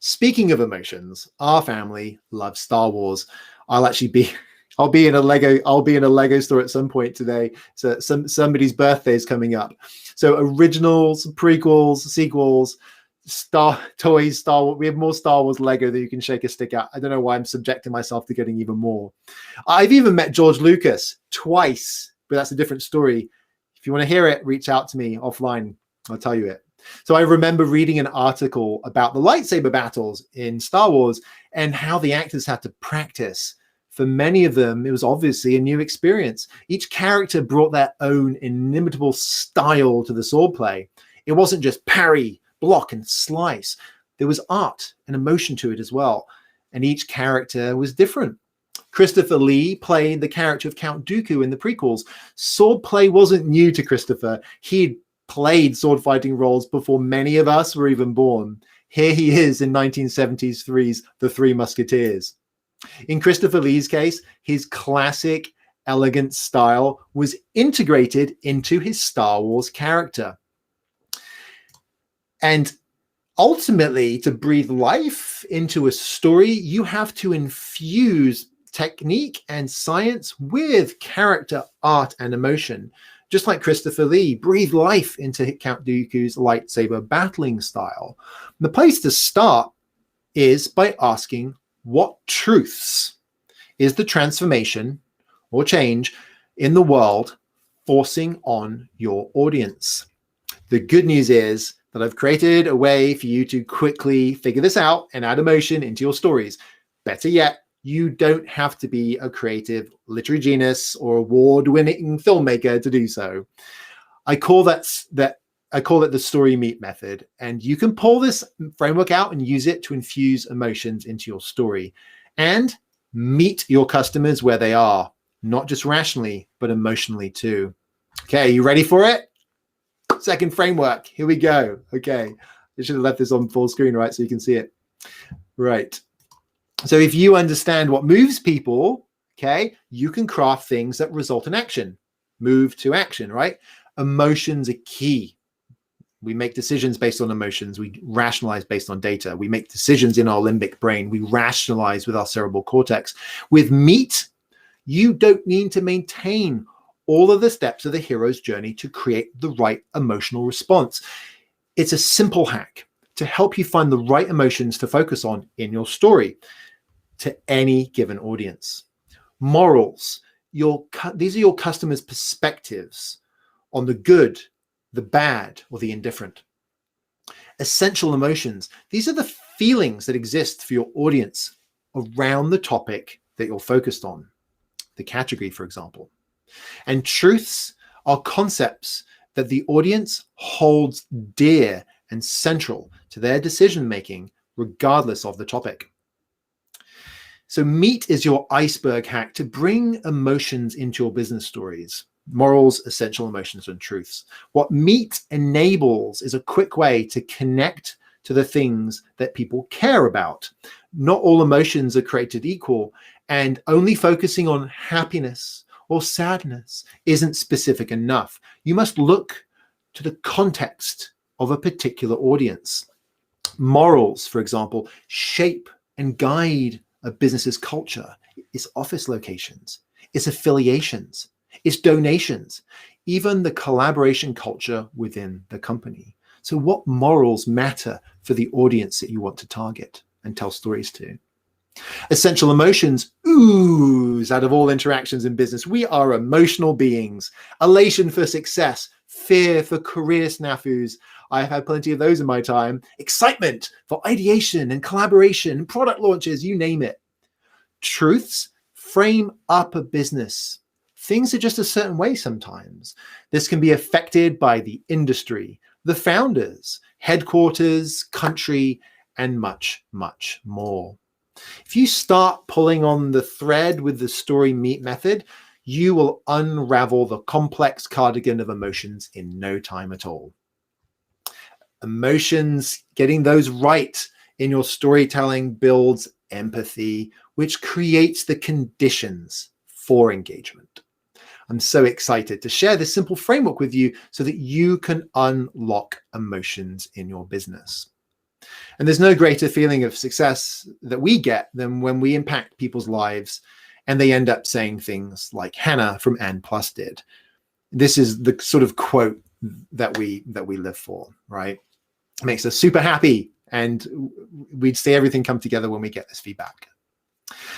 Speaking of emotions, our family loves Star Wars. I'll be in a Lego store at some point today. So somebody's birthday is coming up. So originals, prequels, sequels, Star Wars. We have more Star Wars Lego that you can shake a stick at. I don't know why I'm subjecting myself to getting even more. I've even met George Lucas twice, but that's a different story. If you want to hear it, reach out to me offline. I'll tell you it. So I remember reading an article about the lightsaber battles in Star Wars and how the actors had to practice. For many of them, it was obviously a new experience. Each character brought their own inimitable style to the swordplay. It wasn't just parry, block, and slice. There was art and emotion to it as well. And each character was different. Christopher Lee played the character of Count Dooku in the prequels. Swordplay wasn't new to Christopher. He'd played sword fighting roles before many of us were even born. Here he is in 1973's The Three Musketeers. In Christopher Lee's case, his classic, elegant style was integrated into his Star Wars character. And ultimately, to breathe life into a story, you have to infuse technique and science with character, art, and emotion. Just like Christopher Lee breathed life into Count Dooku's lightsaber battling style. The place to start is by asking, what truths is the transformation or change in the world forcing on your audience? The good news is that I've created a way for you to quickly figure this out and add emotion into your stories. Better yet, you don't have to be a creative literary genius or award-winning filmmaker to do so. I call it the Storymeet Method, and you can pull this framework out and use it to infuse emotions into your story and meet your customers where they are, not just rationally, but emotionally too. Okay, you ready for it? Second framework, here we go. Okay, I should have left this on full screen, right, so you can see it. Right. So if you understand what moves people, okay, you can craft things that result in action. Move to action, right? Emotions are key. We make decisions based on emotions. We rationalize based on data. We make decisions in our limbic brain. We rationalize with our cerebral cortex. With meat, you don't need to maintain all of the steps of the hero's journey to create the right emotional response. It's a simple hack to help you find the right emotions to focus on in your story to any given audience. Morals, these are your customers' perspectives on the good, the bad, or the indifferent. Essential emotions, these are the feelings that exist for your audience around the topic that you're focused on, the category, for example. And truths are concepts that the audience holds dear and central to their decision-making, regardless of the topic. So meat is your iceberg hack to bring emotions into your business stories. Morals, essential emotions, and truths. What meat enables is a quick way to connect to the things that people care about. Not all emotions are created equal, and only focusing on happiness or sadness isn't specific enough. You must look to the context of a particular audience. Morals, for example, shape and guide a business's culture, its office locations, its affiliations, its donations, even the collaboration culture within the company. So what morals matter for the audience that you want to target and tell stories to? Essential emotions ooze out of all interactions in business. We are emotional beings. Elation for success, fear for career snafus. I've had plenty of those in my time. Excitement for ideation and collaboration, product launches, you name it. Truths frame up a business. Things are just a certain way sometimes. This can be affected by the industry, the founders, headquarters, country, and much, much more. If you start pulling on the thread with the Storymeet method, you will unravel the complex cardigan of emotions in no time at all. Emotions, getting those right in your storytelling builds empathy, which creates the conditions for engagement. I'm so excited to share this simple framework with you so that you can unlock emotions in your business. And there's no greater feeling of success that we get than when we impact people's lives and they end up saying things like Hannah from N Plus did. This is the sort of quote that we live for, right? It makes us super happy, and we'd see everything come together when we get this feedback.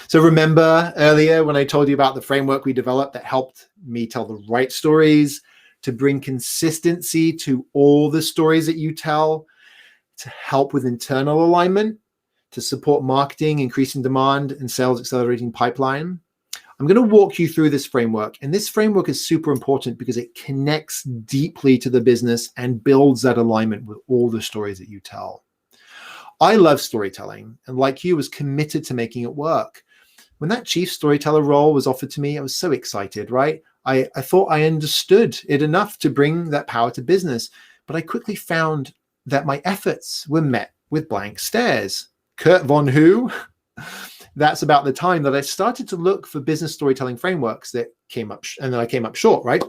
So remember earlier when I told you about the framework we developed that helped me tell the right stories, to bring consistency to all the stories that you tell, to help with internal alignment, to support marketing, increasing demand, and sales accelerating pipeline? I'm going to walk you through this framework. And this framework is super important because it connects deeply to the business and builds that alignment with all the stories that you tell. I love storytelling, and like you, was committed to making it work. When that chief storyteller role was offered to me, I was so excited, right? I thought I understood it enough to bring that power to business, but I quickly found that my efforts were met with blank stares. Kurt von who? That's about the time that I started to look for business storytelling frameworks that came up, and then I came up short, right?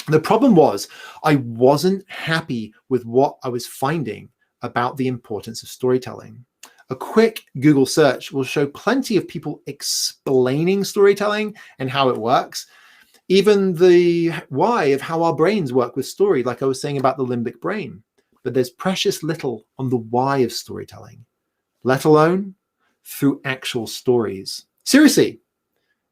The problem was I wasn't happy with what I was finding about the importance of storytelling. A quick Google search will show plenty of people explaining storytelling and how it works, even the why of how our brains work with story, like I was saying about the limbic brain. But there's precious little on the why of storytelling, let alone through actual stories. Seriously,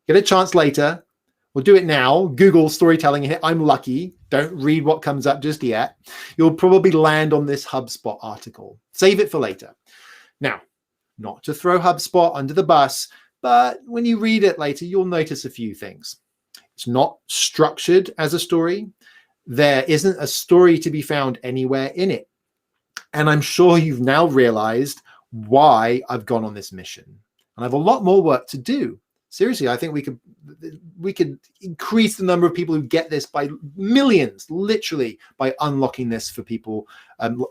get a chance later. We'll do it now. Google storytelling and hit I'm lucky. Don't read what comes up just yet. You'll probably land on this HubSpot article. Save it for later. Now, not to throw HubSpot under the bus, but when you read it later, you'll notice a few things. It's not structured as a story. There isn't a story to be found anywhere in it. And I'm sure you've now realized why I've gone on this mission. And I have a lot more work to do. Seriously, I think we could increase the number of people who get this by millions, literally, by unlocking this for people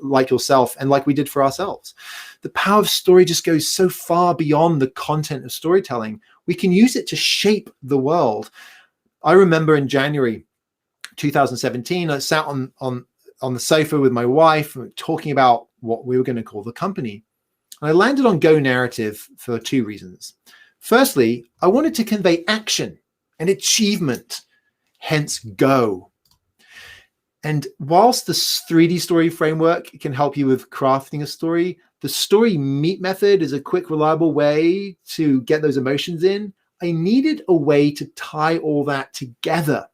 like yourself and like we did for ourselves. The power of story just goes so far beyond the content of storytelling. We can use it to shape the world. I remember in January 2017, I sat on the sofa with my wife talking about what we were going to call the company. And I landed on Go Narrative for 2 reasons. Firstly, I wanted to convey action and achievement, hence Go. And whilst the 3D story framework can help you with crafting a story, the Storymeet Method is a quick, reliable way to get those emotions in. I needed a way to tie all that together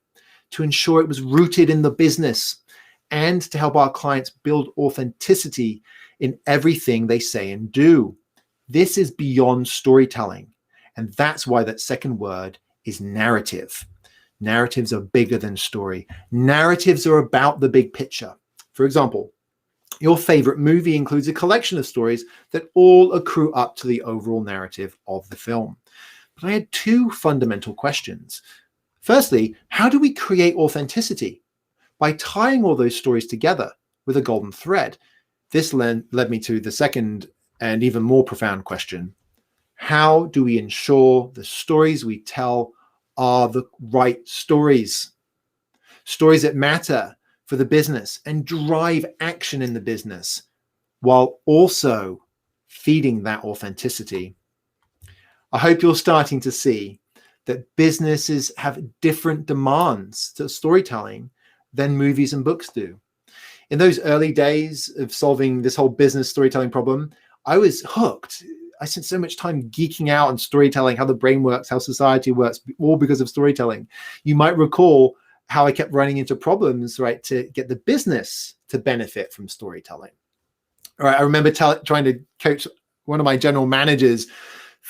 to ensure it was rooted in the business and to help our clients build authenticity in everything they say and do. This is beyond storytelling. And that's why that second word is narrative. Narratives are bigger than story. Narratives are about the big picture. For example, your favorite movie includes a collection of stories that all accrue up to the overall narrative of the film. But I had 2 fundamental questions. Firstly, how do we create authenticity? By tying all those stories together with a golden thread. This led me to the second and even more profound question. How do we ensure the stories we tell are the right stories? Stories that matter for the business and drive action in the business while also feeding that authenticity. I hope you're starting to see that businesses have different demands to storytelling than movies and books do. In those early days of solving this whole business storytelling problem, I was hooked. I spent so much time geeking out on storytelling, how the brain works, how society works, all because of storytelling. You might recall how I kept running into problems, right, to get the business to benefit from storytelling. All right, I remember trying to coach one of my general managers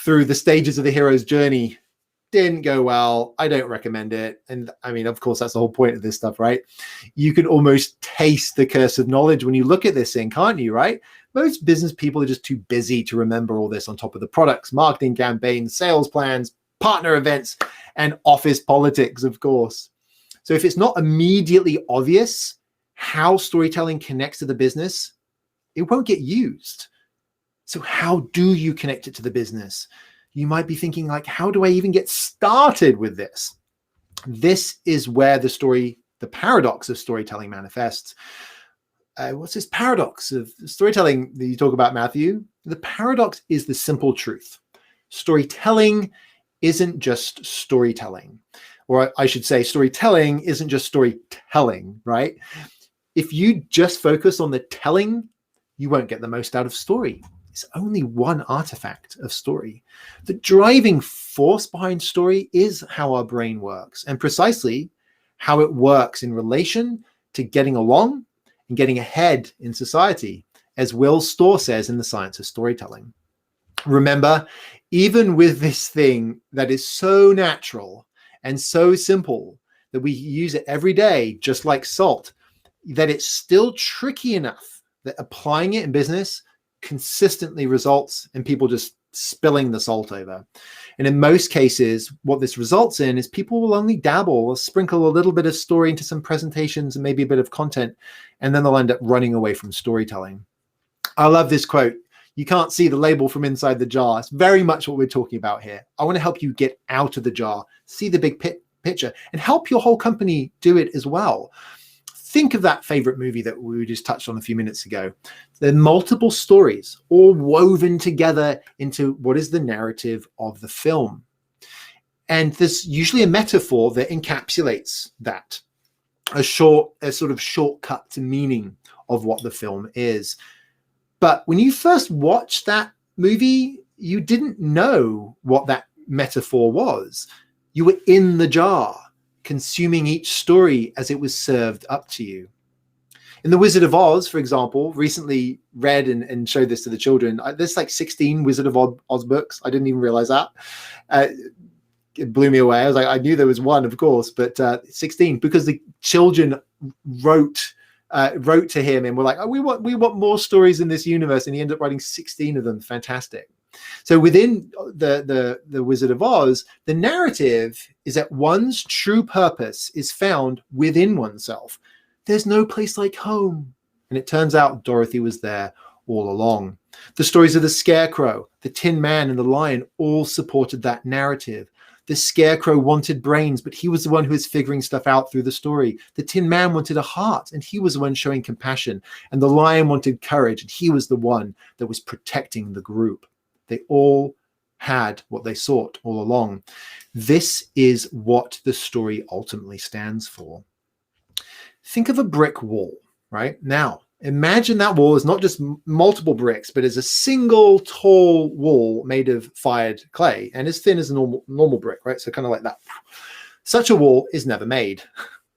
through the stages of the hero's journey. Didn't go well. I don't recommend it. And I mean, of course, that's the whole point of this stuff, right? You can almost taste the curse of knowledge when you look at this thing, can't you, right? Most business people are just too busy to remember all this on top of the products, marketing campaigns, sales plans, partner events, and office politics, of course. So if it's not immediately obvious how storytelling connects to the business, it won't get used. So how do you connect it to the business? You might be thinking, like, how do I even get started with this? This is where the paradox of storytelling manifests. What's this paradox of storytelling that you talk about, Matthew? The paradox is the simple truth. Storytelling isn't just storytelling. Or I should say, storytelling isn't just storytelling, right? If you just focus on the telling, you won't get the most out of story. It's only one artifact of story. The driving force behind story is how our brain works, and precisely how it works in relation to getting along and getting ahead in society, as Will Storr says in The Science of Storytelling. Remember, even with this thing that is so natural and so simple that we use it every day, just like salt, that it's still tricky enough that applying it in business consistently results in people just spilling the salt over. And in most cases, what this results in is people will only dabble or sprinkle a little bit of story into some presentations and maybe a bit of content, and then they'll end up running away from storytelling. I love this quote. You can't see the label from inside the jar. It's very much what we're talking about here. I want to help you get out of the jar, see the big picture, and help your whole company do it as well. Think of that favorite movie that we just touched on a few minutes ago. There are multiple stories all woven together into what is the narrative of the film. And there's usually a metaphor that encapsulates that, a sort of shortcut to meaning of what the film is. But when you first watched that movie, you didn't know what that metaphor was. You were in the jar, consuming each story as it was served up to you. In The Wizard of Oz, for example, recently read and showed this to the children. There's like 16 Wizard of Oz books. I didn't even realize that. It blew me away. I was like, I knew there was one, of course, but 16, because the children wrote to him and were like, oh, we want more stories in this universe. And he ended up writing 16 of them. Fantastic. So within the Wizard of Oz, the narrative is that one's true purpose is found within oneself. There's no place like home. And it turns out Dorothy was there all along. The stories of the Scarecrow, the Tin Man, and the Lion all supported that narrative. The Scarecrow wanted brains, but he was the one who was figuring stuff out through the story. The Tin Man wanted a heart, and he was the one showing compassion. And the Lion wanted courage, and he was the one that was protecting the group. They all had what they sought all along. This is what the story ultimately stands for. Think of a brick wall, right? Now, imagine that wall is not just multiple bricks, but is a single tall wall made of fired clay and as thin as a normal brick, right? So kind of like that. Such a wall is never made.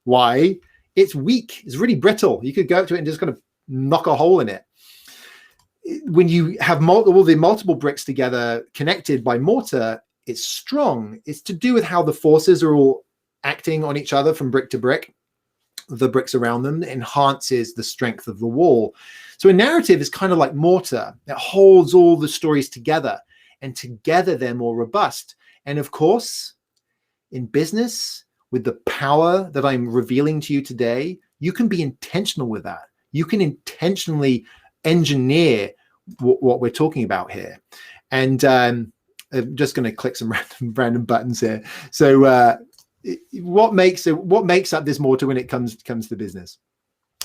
Why? It's weak. It's really brittle. You could go up to it and just kind of knock a hole in it. When you have all the multiple bricks together connected by mortar, it's strong. It's to do with how the forces are all acting on each other from brick to brick. The bricks around them enhances the strength of the wall. So a narrative is kind of like mortar. It holds all the stories together, and together they're more robust. And of course, in business, with the power that I'm revealing to you today, you can be intentional with that. You can intentionally engineer what we're talking about here. And I'm just going to click some random buttons here. So what makes up this mortar when it comes to business?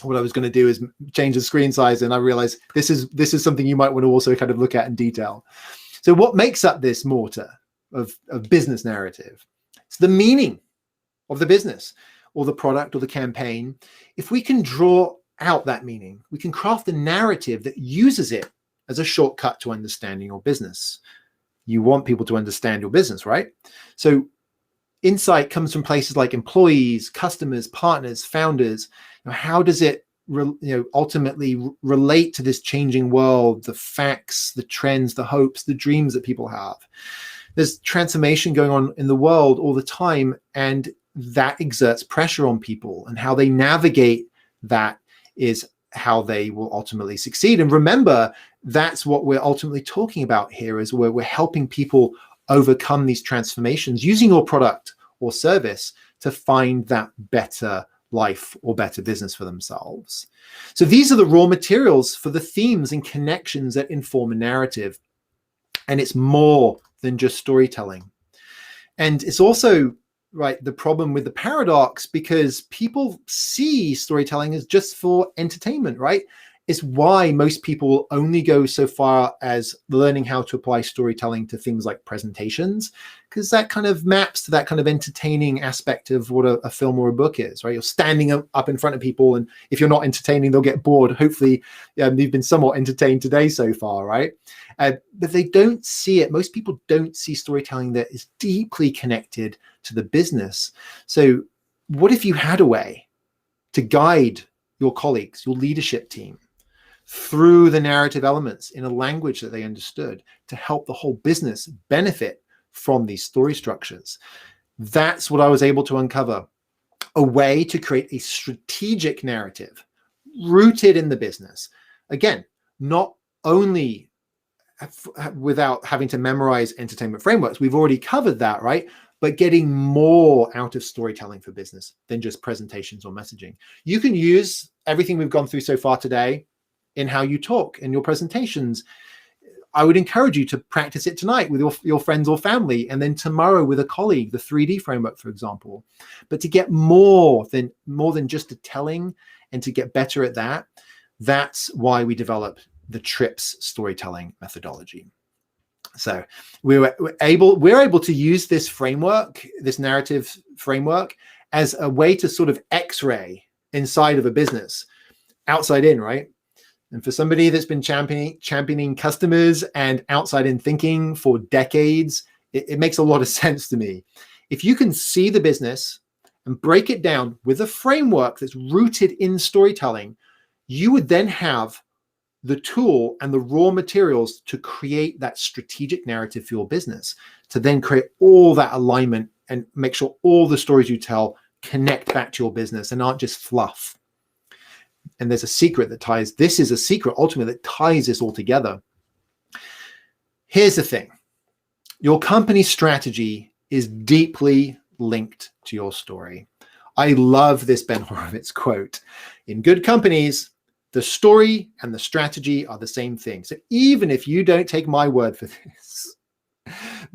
What I was going to do is change the screen size, and I realized this is something you might want to also kind of look at in detail. So what makes up this mortar of business narrative? It's the meaning of the business or the product or the campaign. If we can draw out that meaning, we can craft a narrative that uses it as a shortcut to understanding your business. You want people to understand your business, right? So insight comes from places like employees, customers, partners, founders. How does it ultimately relate to this changing world, the facts, the trends, the hopes, the dreams that people have? There's transformation going on in the world all the time, and that exerts pressure on people, and how they navigate that is how they will ultimately succeed. And remember, that's what we're ultimately talking about here, is where we're helping people overcome these transformations using your product or service to find that better life or better business for themselves. So these are the raw materials for the themes and connections that inform a narrative. And it's more than just storytelling. And it's also, right, the problem with the paradox, because people see storytelling as just for entertainment, right? It's why most people only go so far as learning how to apply storytelling to things like presentations, because that kind of maps to that kind of entertaining aspect of what a film or a book is, right? You're standing up in front of people, and if you're not entertaining, they'll get bored. Hopefully, you've been somewhat entertained today so far, right? But they don't see it. Most people don't see storytelling that is deeply connected to the business. So what if you had a way to guide your colleagues, your leadership team, through the narrative elements in a language that they understood, to help the whole business benefit from these story structures? That's what I was able to uncover, a way to create a strategic narrative rooted in the business. Again, not only without having to memorize entertainment frameworks, we've already covered that, right? But getting more out of storytelling for business than just presentations or messaging. You can use everything we've gone through so far today in how you talk in your presentations. I would encourage you to practice it tonight with your friends or family, and then tomorrow with a colleague, the 3D framework, for example. But to get more than just the telling, and to get better at that, that's why we developed the TRIPS storytelling methodology. So we're able to use this framework, this narrative framework, as a way to sort of X-ray inside of a business, outside in, right? And for somebody that's been championing customers and outside in thinking for decades, it makes a lot of sense to me. If you can see the business and break it down with a framework that's rooted in storytelling, you would then have the tool and the raw materials to create that strategic narrative for your business, to then create all that alignment and make sure all the stories you tell connect back to your business and aren't just fluff. And there's a secret that ties, this is a secret ultimately that ties this all together. Here's the thing. Your company strategy is deeply linked to your story. I love this Ben Horowitz quote. In good companies, the story and the strategy are the same thing. So even if you don't take my word for this,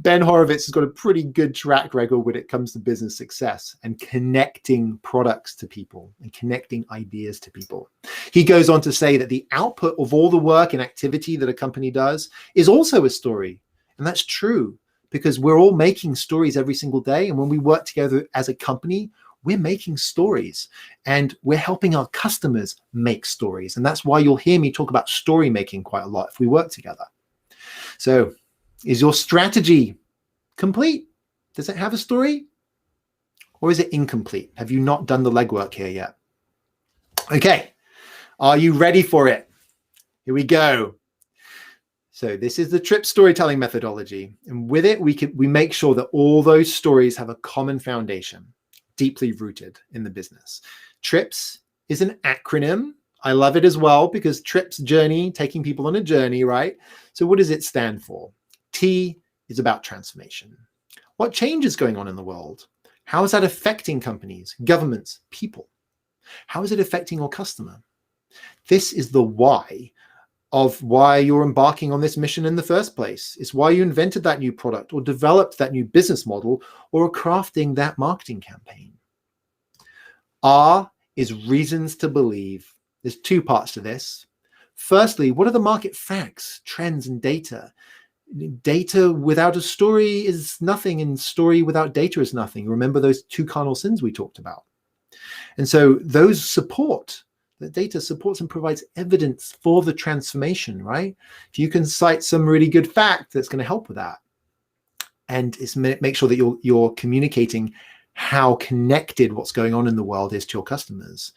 Ben Horowitz has got a pretty good track record when it comes to business success and connecting products to people and connecting ideas to people. He goes on to say that the output of all the work and activity that a company does is also a story. And that's true because we're all making stories every single day. And when we work together as a company, we're making stories and we're helping our customers make stories. And that's why you'll hear me talk about story making quite a lot if we work together. So is your strategy complete? Does it have a story? Or is it incomplete? Have you not done the legwork here yet? Okay, are you ready for it? Here we go. So this is the TRIP storytelling methodology. And with it, we make sure that all those stories have a common foundation, deeply rooted in the business. TRIPS is an acronym. I love it as well because TRIPS, journey, taking people on a journey, right? So what does it stand for? T is about transformation. What change is going on in the world? How is that affecting companies, governments, people? How is it affecting your customer? This is the why of why you're embarking on this mission in the first place. It's why you invented that new product or developed that new business model or are crafting that marketing campaign. R is reasons to believe. There's two parts to this. Firstly, what are the market facts, trends, and data? Data without a story is nothing, and story without data is nothing. Remember those two cardinal sins we talked about. And so those support, the data supports and provides evidence for the transformation, right? If you can cite some really good fact, that's going to help with that. And it's make sure that you're communicating how connected what's going on in the world is to your customers.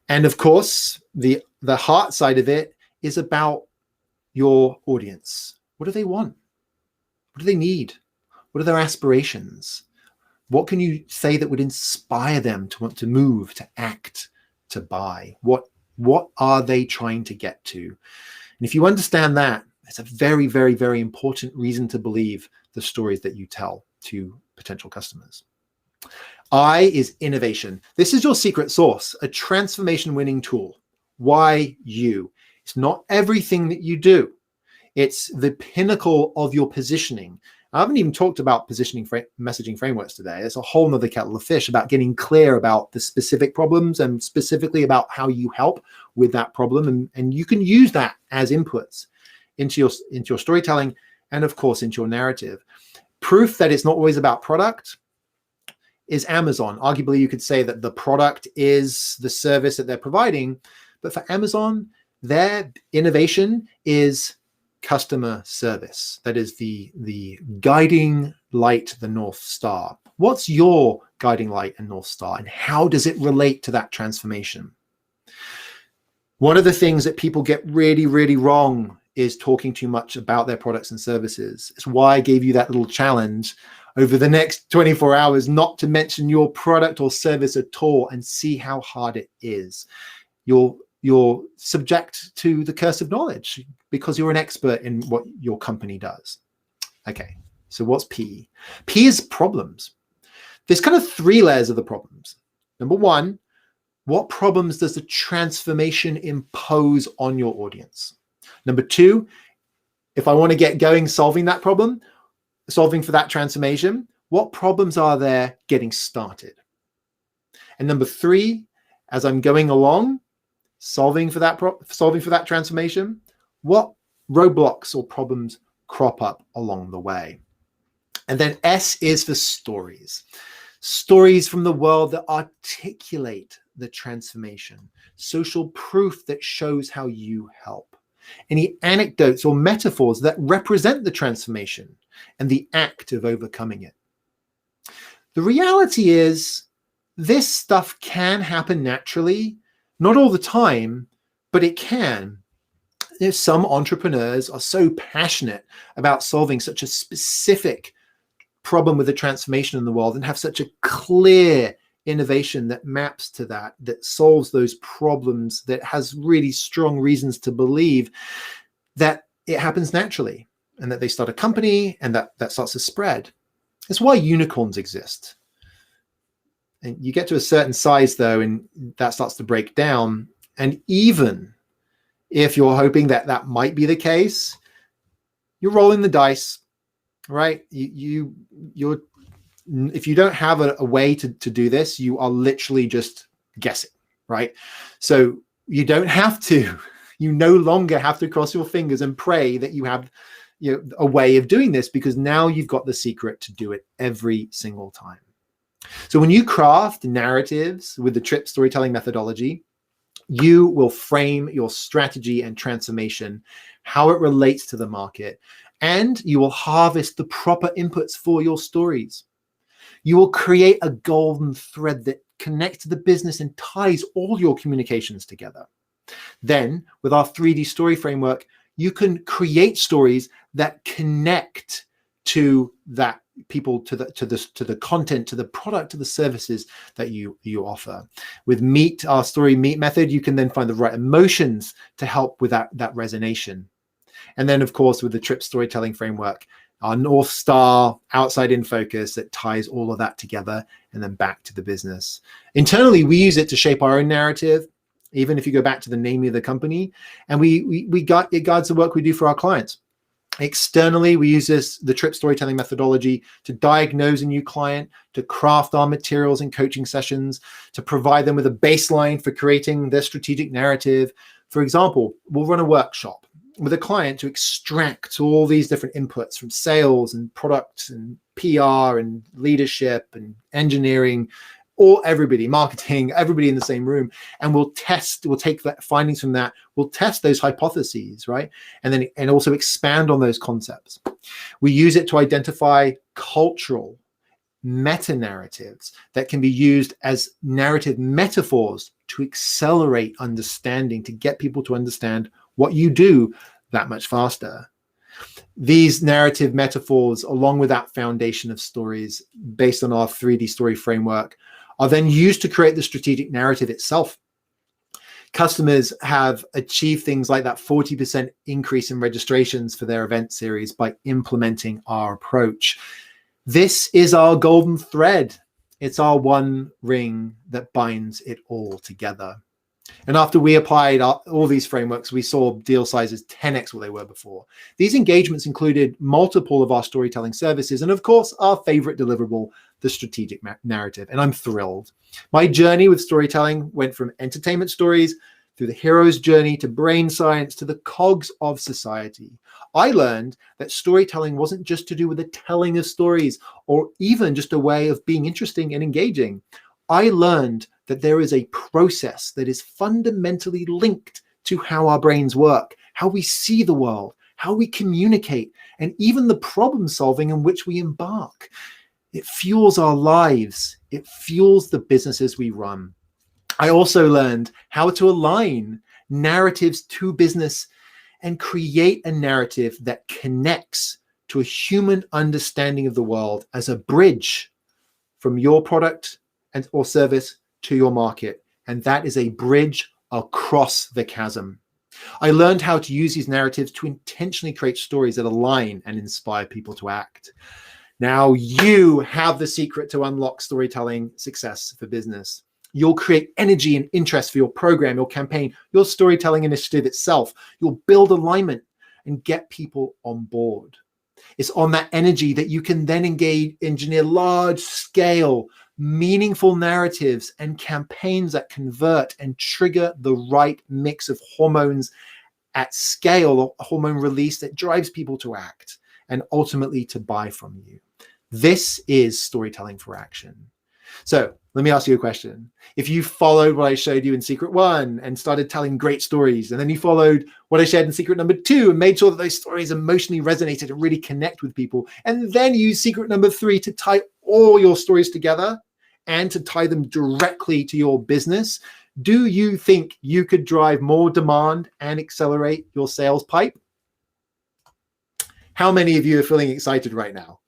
And of course, the heart side of it is about your audience. What do they want? What do they need? What are their aspirations? What can you say that would inspire them to want to move, to act, to buy? What are they trying to get to? And if you understand that, it's a very, very, very important reason to believe the stories that you tell to potential customers. I is innovation. This is your secret sauce, a transformation winning tool. Why you? It's not everything that you do. It's the pinnacle of your positioning. I haven't even talked about positioning messaging frameworks today. It's a whole nother kettle of fish about getting clear about the specific problems and specifically about how you help with that problem. And you can use that as inputs into your storytelling and of course into your narrative. Proof that it's not always about product is Amazon. Arguably, you could say that the product is the service that they're providing, but for Amazon, their innovation is customer service. That is the guiding light, the North Star. What's your guiding light and North Star, and how does it relate to that transformation? One of the things that people get really, really wrong is talking too much about their products and services. It's why I gave you that little challenge over the next 24 hours not to mention your product or service at all and see how hard it is. You're subject to the curse of knowledge because you're an expert in what your company does. Okay, so what's P? P is problems. There's kind of three layers of the problems. Number one, what problems does the transformation impose on your audience? Number two, if I want to get going solving that problem, solving for that transformation, what problems are there getting started? And number three, as I'm going along, solving for that transformation, what roadblocks or problems crop up along the way? And then S is for stories. Stories from the world that articulate the transformation. Social proof that shows how you help. Any anecdotes or metaphors that represent the transformation and the act of overcoming it. The reality is, this stuff can happen naturally, not all the time, but it can. Some entrepreneurs are so passionate about solving such a specific problem with the transformation in the world and have such a clear innovation that maps to that solves those problems, that has really strong reasons to believe that it happens naturally. and that they start a company, and that starts to spread. It's why unicorns exist. And you get to a certain size, though, and that starts to break down. And even if you're hoping that that might be the case, you're rolling the dice, right? You're if you don't have a way to do this, you are literally just guessing, right? So you don't have to. You no longer have to cross your fingers and pray that you have a way of doing this, because now you've got the secret to do it every single time. So when you craft narratives with the TRIP storytelling methodology, you will frame your strategy and transformation, how it relates to the market, and you will harvest the proper inputs for your stories. You will create a golden thread that connects to the business and ties all your communications together. Then, with our 3D story framework, you can create stories that connect to that people, to the content, to the product, to the services that you offer. With our Storymeet method, you can then find the right emotions to help with that resonation. And then, of course, with the TRIP storytelling framework, our North Star outside-in focus that ties all of that together and then back to the business. Internally, we use it to shape our own narrative, even if you go back to the name of the company, and it guides the work we do for our clients. Externally, we use the TRIP storytelling methodology to diagnose a new client, to craft our materials and coaching sessions, to provide them with a baseline for creating their strategic narrative. For example, we'll run a workshop with a client to extract all these different inputs from sales and products and PR and leadership and engineering, everybody, marketing, everybody in the same room. And we'll take the findings from that, we'll test those hypotheses, right? And also expand on those concepts. We use it to identify cultural meta-narratives that can be used as narrative metaphors to accelerate understanding, to get people to understand what you do that much faster. These narrative metaphors, along with that foundation of stories based on our 3D story framework, are then used to create the strategic narrative itself. Customers have achieved things like that 40% increase in registrations for their event series by implementing our approach. This is our golden thread. It's our one ring that binds it all together. And after we applied all these frameworks, we saw deal sizes 10x what they were before. These engagements included multiple of our storytelling services, and of course, our favorite deliverable, the strategic narrative. And I'm thrilled. My journey with storytelling went from entertainment stories through the hero's journey to brain science to the cogs of society. I learned that storytelling wasn't just to do with the telling of stories or even just a way of being interesting and engaging. I learned that there is a process that is fundamentally linked to how our brains work, how we see the world, how we communicate, and even the problem solving in which we embark. It fuels our lives. It fuels the businesses we run. I also learned how to align narratives to business and create a narrative that connects to a human understanding of the world as a bridge from your product or service to your market. And that is a bridge across the chasm. I learned how to use these narratives to intentionally create stories that align and inspire people to act. Now you have the secret to unlock storytelling success for business. You'll create energy and interest for your program, your campaign, your storytelling initiative itself. You'll build alignment and get people on board. It's on that energy that you can then engineer large scale, meaningful narratives and campaigns that convert and trigger the right mix of hormones at scale, a hormone release that drives people to act and ultimately to buy from you. This is storytelling for action. So let me ask you a question. If you followed what I showed you in secret 1 and started telling great stories, and then you followed what I shared in secret number 2 and made sure that those stories emotionally resonated and really connect with people, and then use secret number 3 to tie all your stories together and to tie them directly to your business, do you think you could drive more demand and accelerate your sales pipe? How many of you are feeling excited right now?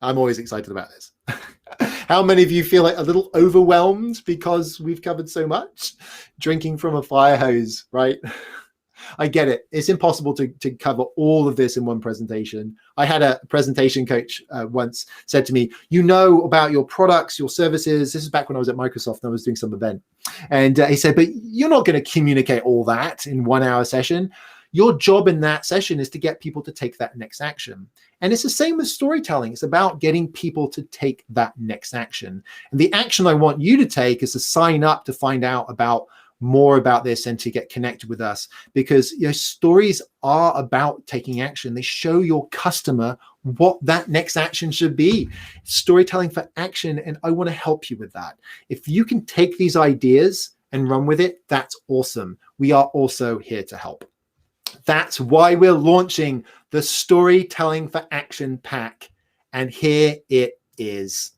I'm always excited about this. How many of you feel like a little overwhelmed because we've covered so much? Drinking from a fire hose, right? I get it. It's impossible to cover all of this in one presentation. I had a presentation coach once said to me, you know about your products, your services. This is back when I was at Microsoft and I was doing some event. And he said, but you're not going to communicate all that in 1 hour session. Your job in that session is to get people to take that next action. And it's the same with storytelling. It's about getting people to take that next action. And the action I want you to take is to sign up to find out about more about this and to get connected with us, because stories are about taking action. They show your customer what that next action should be. Storytelling for action, and I want to help you with that. If you can take these ideas and run with it, that's awesome. We are also here to help. That's why we're launching the Storytelling for Action pack. And here it is.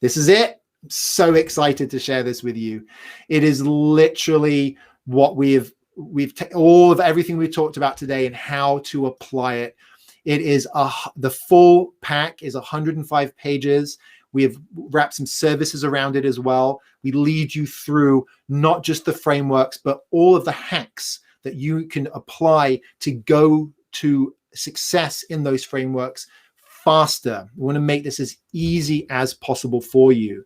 This is it. I'm so excited to share this with you. It is literally what all of everything we've talked about today and how to apply it. It is the full pack is 105 pages. We have wrapped some services around it as well. We lead you through not just the frameworks, but all of the hacks that you can apply to go to success in those frameworks faster. We want to make this as easy as possible for you.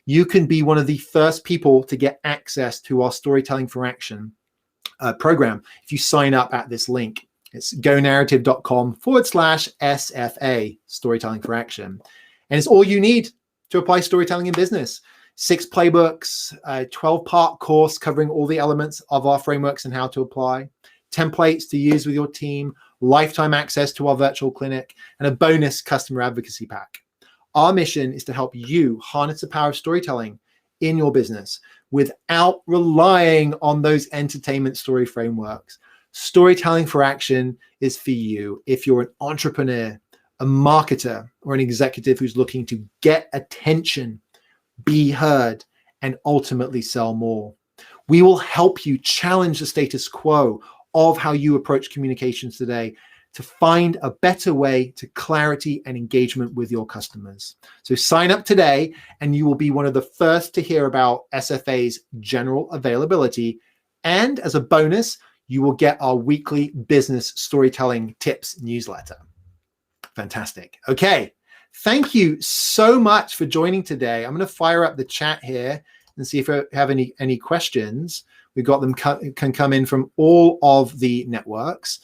You can be one of the first people to get access to our Storytelling for Action program if you sign up at this link. It's gonarrative.com/SFA, Storytelling for Action. And it's all you need to apply storytelling in business. 6 playbooks, a 12-part course covering all the elements of our frameworks and how to apply, templates to use with your team, lifetime access to our virtual clinic, and a bonus customer advocacy pack. Our mission is to help you harness the power of storytelling in your business without relying on those entertainment story frameworks. Storytelling for Action is for you if you're an entrepreneur, a marketer, or an executive who's looking to get attention, be heard, and ultimately sell more. We will help you challenge the status quo of how you approach communications today to find a better way to clarity and engagement with your customers. So sign up today and you will be one of the first to hear about SFA's general availability. And as a bonus, you will get our weekly business storytelling tips newsletter. Fantastic. Okay. Thank you so much for joining today. I'm going to fire up the chat here and see if I have any questions. We've got them can come in from all of the networks.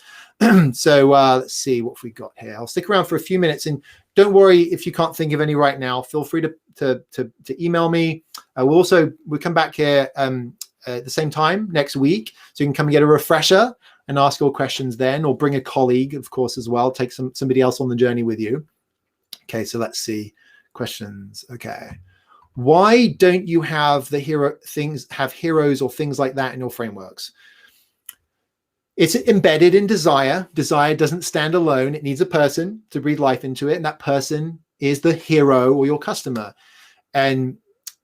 So let's see what we got here. I'll stick around for a few minutes, and don't worry if you can't think of any right now. Feel free to email me. We'll come back here at the same time next week, so you can come and get a refresher and ask your questions then, or bring a colleague, of course, as well. Take somebody else on the journey with you. Okay, so let's see questions. Okay, why don't you have heroes or things like that in your frameworks? It's embedded in desire. Desire doesn't stand alone. It needs a person to breathe life into it, and that person is the hero or your customer. And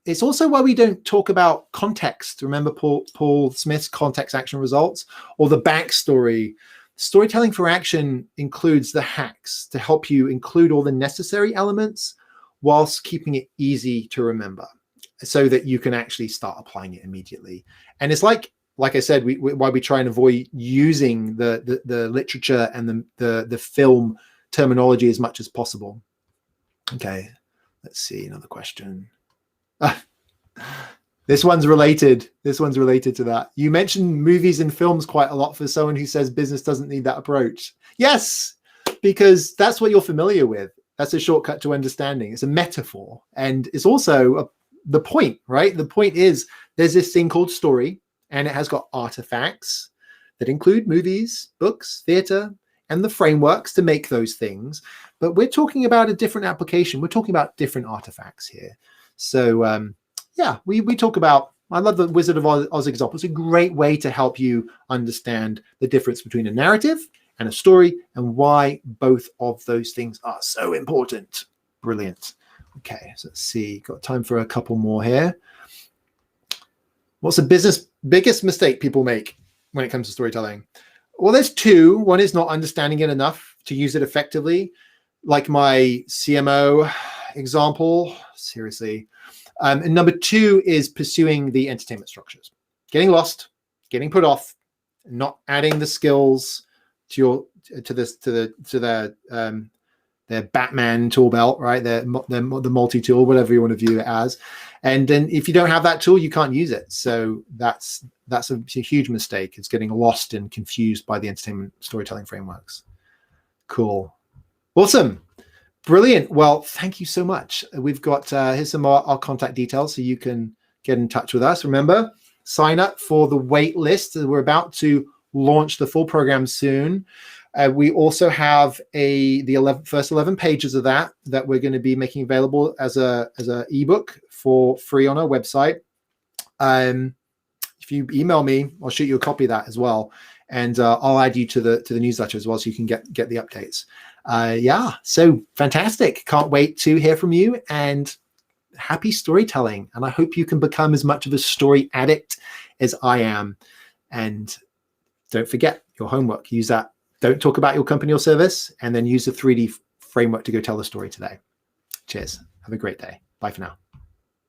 it's also why we don't talk about context. Remember Paul Smith's context action results, or the backstory. Storytelling for Action includes the hacks to help you include all the necessary elements whilst keeping it easy to remember, so that you can actually start applying it immediately. And it's like I said, why we try and avoid using the literature and the film terminology as much as possible. Okay, let's see another question. This one's related. This one's related to that. You mentioned movies and films quite a lot for someone who says business doesn't need that approach. Yes, because that's what you're familiar with. That's a shortcut to understanding. It's a metaphor. And it's also the point, right? The point is there's this thing called story, and it has got artifacts that include movies, books, theater, and the frameworks to make those things. But we're talking about a different application. We're talking about different artifacts here. So, yeah, we talk about, I love the Wizard of Oz example. It's a great way to help you understand the difference between a narrative and a story and why both of those things are so important. Brilliant. Okay, so let's see. Got time for a couple more here. What's the biggest mistake people make when it comes to storytelling? Well, there's two. One is not understanding it enough to use it effectively. Like my CMO example, seriously. And number two is pursuing the entertainment structures, getting lost, getting put off, not adding the skills to your their Batman tool belt, right? The multi-tool, whatever you want to view it as. And then if you don't have that tool, you can't use it. So that's a huge mistake. It's getting lost and confused by the entertainment storytelling frameworks. Cool. Awesome. Brilliant. Well, thank you so much. We've got, here's some more our contact details so you can get in touch with us. Remember, sign up for the wait list. We're about to launch the full program soon. We also have the first 11 pages of that we're going to be making available as a ebook for free on our website. If you email me, I'll shoot you a copy of that as well, and I'll add you to the newsletter as well, so you can get the updates. Yeah, so fantastic! Can't wait to hear from you, and happy storytelling. And I hope you can become as much of a story addict as I am. And don't forget your homework. Use that. Don't talk about your company or service, and then use the 3D framework to go tell the story today. Cheers. Have a great day. Bye for now.